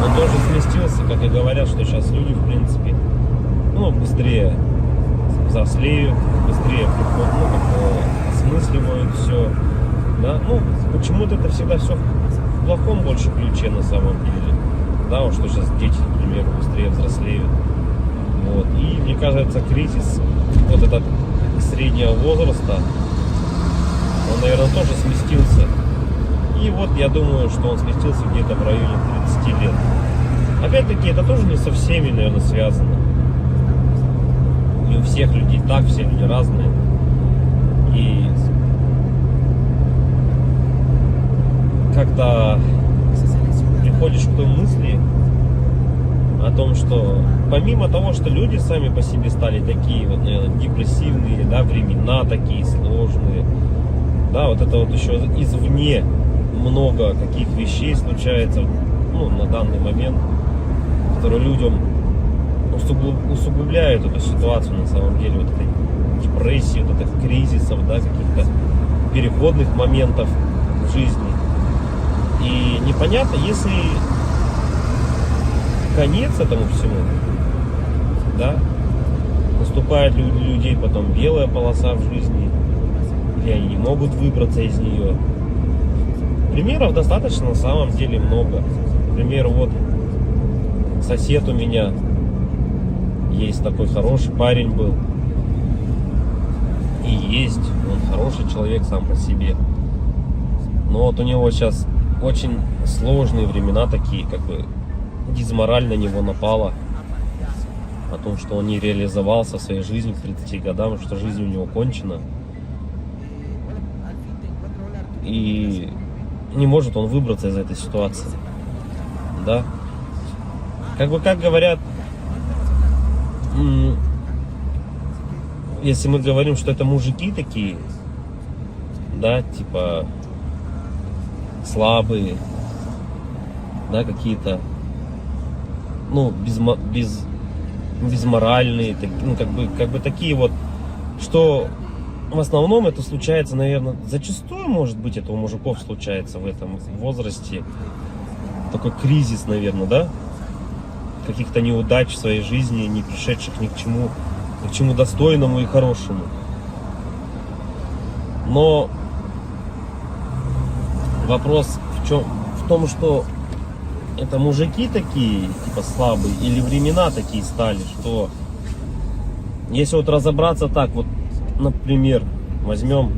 он тоже сместился, как и говорят, что сейчас люди, в принципе, быстрее взрослеют, быстрее осмысливают все, да, почему-то это всегда все в плохом больше ключе на самом деле, да, вот что сейчас дети, к примеру, быстрее взрослеют, вот, и мне кажется, кризис вот этот среднего возраста, он, наверное, тоже сместился. И вот я думаю, что он сместился где-то в районе 30 лет. Опять-таки, это тоже не со всеми, наверное, связано. Не у всех людей так, все люди разные. И когда приходишь к той мысли о том, что помимо того, что люди сами по себе стали такие вот, наверное, депрессивные, да, времена такие сложные, да, вот это вот еще извне много каких вещей случается, на данный момент, которые людям усугубляют эту ситуацию на самом деле, вот этой депрессии, вот этих кризисов, да, каких-то переходных моментов в жизни. И непонятно, если конец этому всему, да, наступает у людей потом белая полоса в жизни, и они не могут выбраться из нее. Примеров достаточно на самом деле много. Например, вот сосед у меня есть такой хороший парень был, и есть, он хороший человек сам по себе. Но вот у него сейчас очень сложные времена такие, как бы дизмораль на него напала о том, что он не реализовался в своей жизни к 30 годам, что жизнь у него кончена. И не может он выбраться из этой ситуации. Да? Как говорят, если мы говорим, что это мужики такие, да, типа слабые, да, какие-то, безморальные, как бы такие вот, что в основном это случается, наверное, зачастую, может быть, это у мужиков случается в этом возрасте. Такой кризис, наверное, да? Каких-то неудач в своей жизни, не пришедших ни к чему достойному и хорошему. Но вопрос в том, что это мужики такие, типа слабые, или времена такие стали, что если вот разобраться так, вот, например, возьмем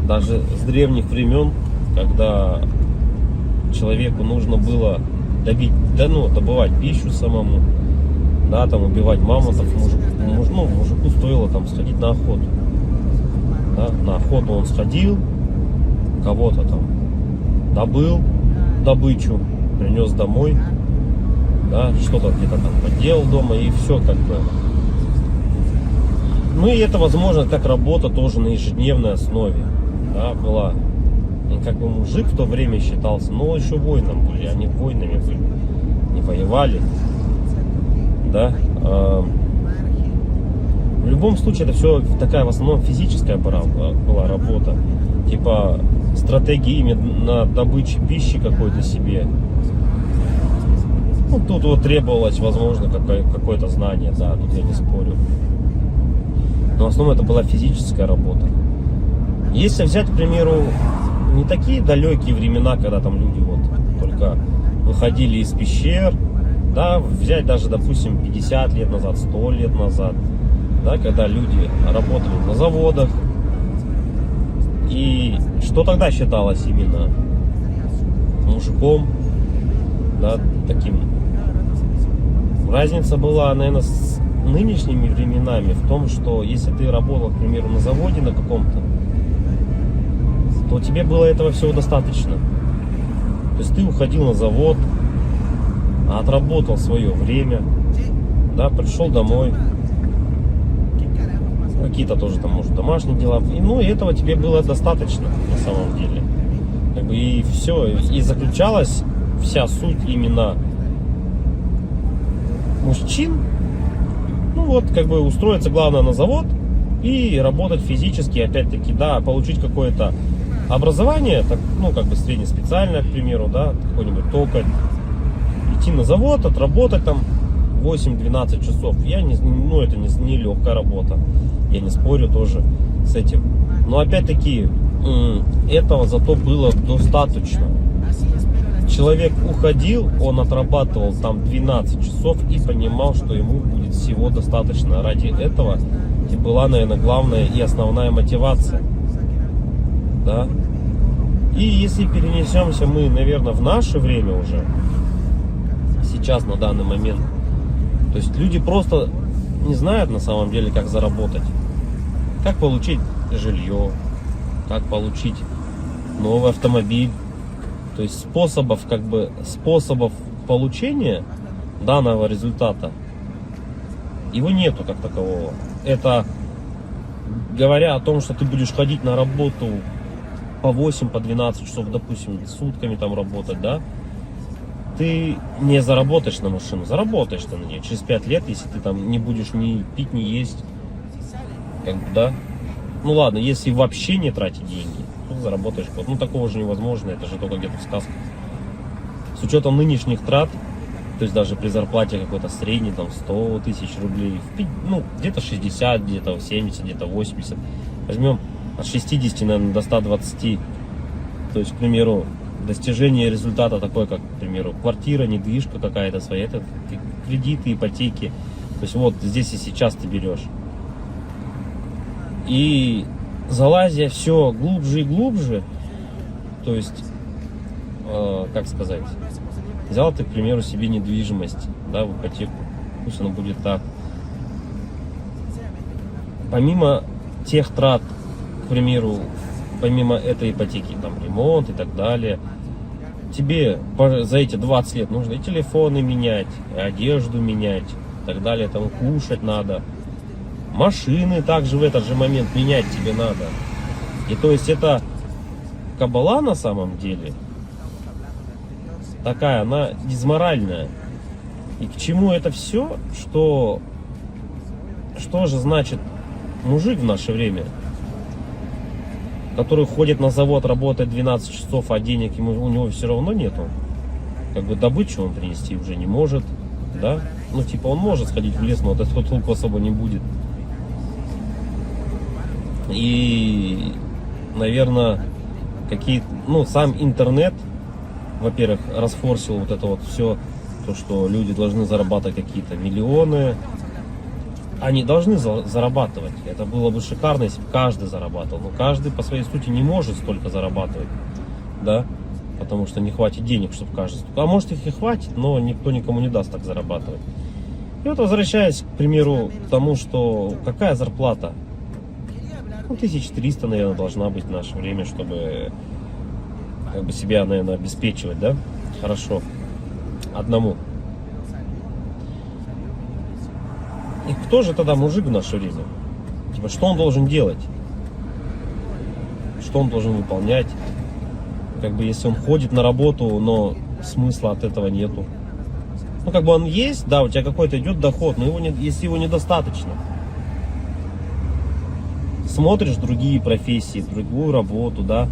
даже с древних времен, когда человеку нужно было добывать пищу самому, да, там убивать мамонтов, мужику стоило там сходить на охоту. Да, на охоту он сходил, кого-то там добыл добычу, принес домой, да, что-то где-то там поделал дома, и все как бы. Ну и это, возможно, как работа тоже на ежедневной основе, да, была. И как бы мужик в то время считался, но еще воином были, они воинами были, не воевали, да. В любом случае это все такая в основном физическая была работа, типа стратегии именно добычи пищи какой-то себе. Ну, тут вот требовалось, возможно, какое-то знание, да, тут я не спорю. Но в основном это была физическая работа. Если взять, к примеру, не такие далекие времена, когда там люди вот только выходили из пещер, да, взять даже, допустим, 50 лет назад, 100 лет назад, да, когда люди работали на заводах, и что тогда считалось именно мужиком, да, таким. Разница была, наверное, с нынешними временами в том, что если ты работал, к примеру, на заводе на каком-то, то тебе было этого всего достаточно. То есть ты уходил на завод, отработал свое время, да, пришел домой, какие-то тоже там, может, домашние дела, и, ну, и этого тебе было достаточно на самом деле. Как бы и все, и заключалась вся суть именно мужчин, ну вот, как бы устроиться, главное, на завод и работать физически, опять-таки, да, получить какое-то образование, так, ну, как бы среднеспециальное, к примеру, да, какой-нибудь токарь, идти на завод, отработать там 8-12 часов. Ну, это не легкая работа, я не спорю тоже с этим. Но опять-таки, этого зато было достаточно. Человек уходил, он отрабатывал там 12 часов и понимал, что ему будет всего достаточно. Ради этого и была, наверное, главная и основная мотивация. Да? И если перенесемся мы, наверное, в наше время уже, сейчас, на данный момент, то есть люди просто не знают на самом деле, как заработать, как получить жилье, как получить новый автомобиль. То есть способов получения данного результата его нету как такового. Это говоря о том, что ты будешь ходить на работу по 8, по 12 часов, допустим, сутками там работать, да, ты не заработаешь на машину, заработаешь ты на нее через 5 лет, если ты там не будешь ни пить, ни есть, как бы, да. Ну ладно, если вообще не тратить деньги, то заработаешь год. Ну такого же невозможно, это же только где-то в сказках. С учетом нынешних трат, то есть даже при зарплате какой-то средней, там 100 тысяч рублей, ну где-то 60, где-то 70, где-то 80, возьмем от 60, наверное, до 120, то есть, к примеру, достижение результата такой, как, к примеру, квартира, недвижка какая-то своя, это кредиты, ипотеки, то есть вот здесь и сейчас ты берешь. И залазя все глубже и глубже, то есть, как сказать, взял ты, к примеру, себе недвижимость, да, в ипотеку, пусть оно будет так. Помимо тех трат, к примеру, помимо этой ипотеки, там, ремонт и так далее, тебе за эти 20 лет нужно и телефоны менять, и одежду менять, и так далее, там, кушать надо. Машины также в этот же момент менять тебе надо. И то есть это кабала на самом деле такая, она дизморальная. И к чему это все? Что же значит мужик в наше время, который ходит на завод, работает 12 часов, а денег у него все равно нету. Как бы добычу он принести уже не может, да? Ну, типа, он может сходить в лес, но от этого толку особо не будет. И, наверное, сам интернет, во-первых, расфорсил вот это вот все, то, что люди должны зарабатывать какие-то миллионы. Они должны зарабатывать. Это было бы шикарно, если бы каждый зарабатывал. Но каждый по своей сути не может столько зарабатывать, да, потому что не хватит денег, чтобы каждый. А может их и хватит, но никто никому не даст так зарабатывать. И вот возвращаясь, к примеру, к тому, что какая зарплата? 1300, наверное, должна быть в наше время, чтобы как бы себя, наверное, обеспечивать, да? Хорошо. Одному. И кто же тогда мужик в наше время? Типа, что он должен делать? Что он должен выполнять? Как бы, если он ходит на работу, но смысла от этого нету. Ну, как бы он есть, да, у тебя какой-то идет доход, но если его недостаточно. Смотришь другие профессии, другую работу, да,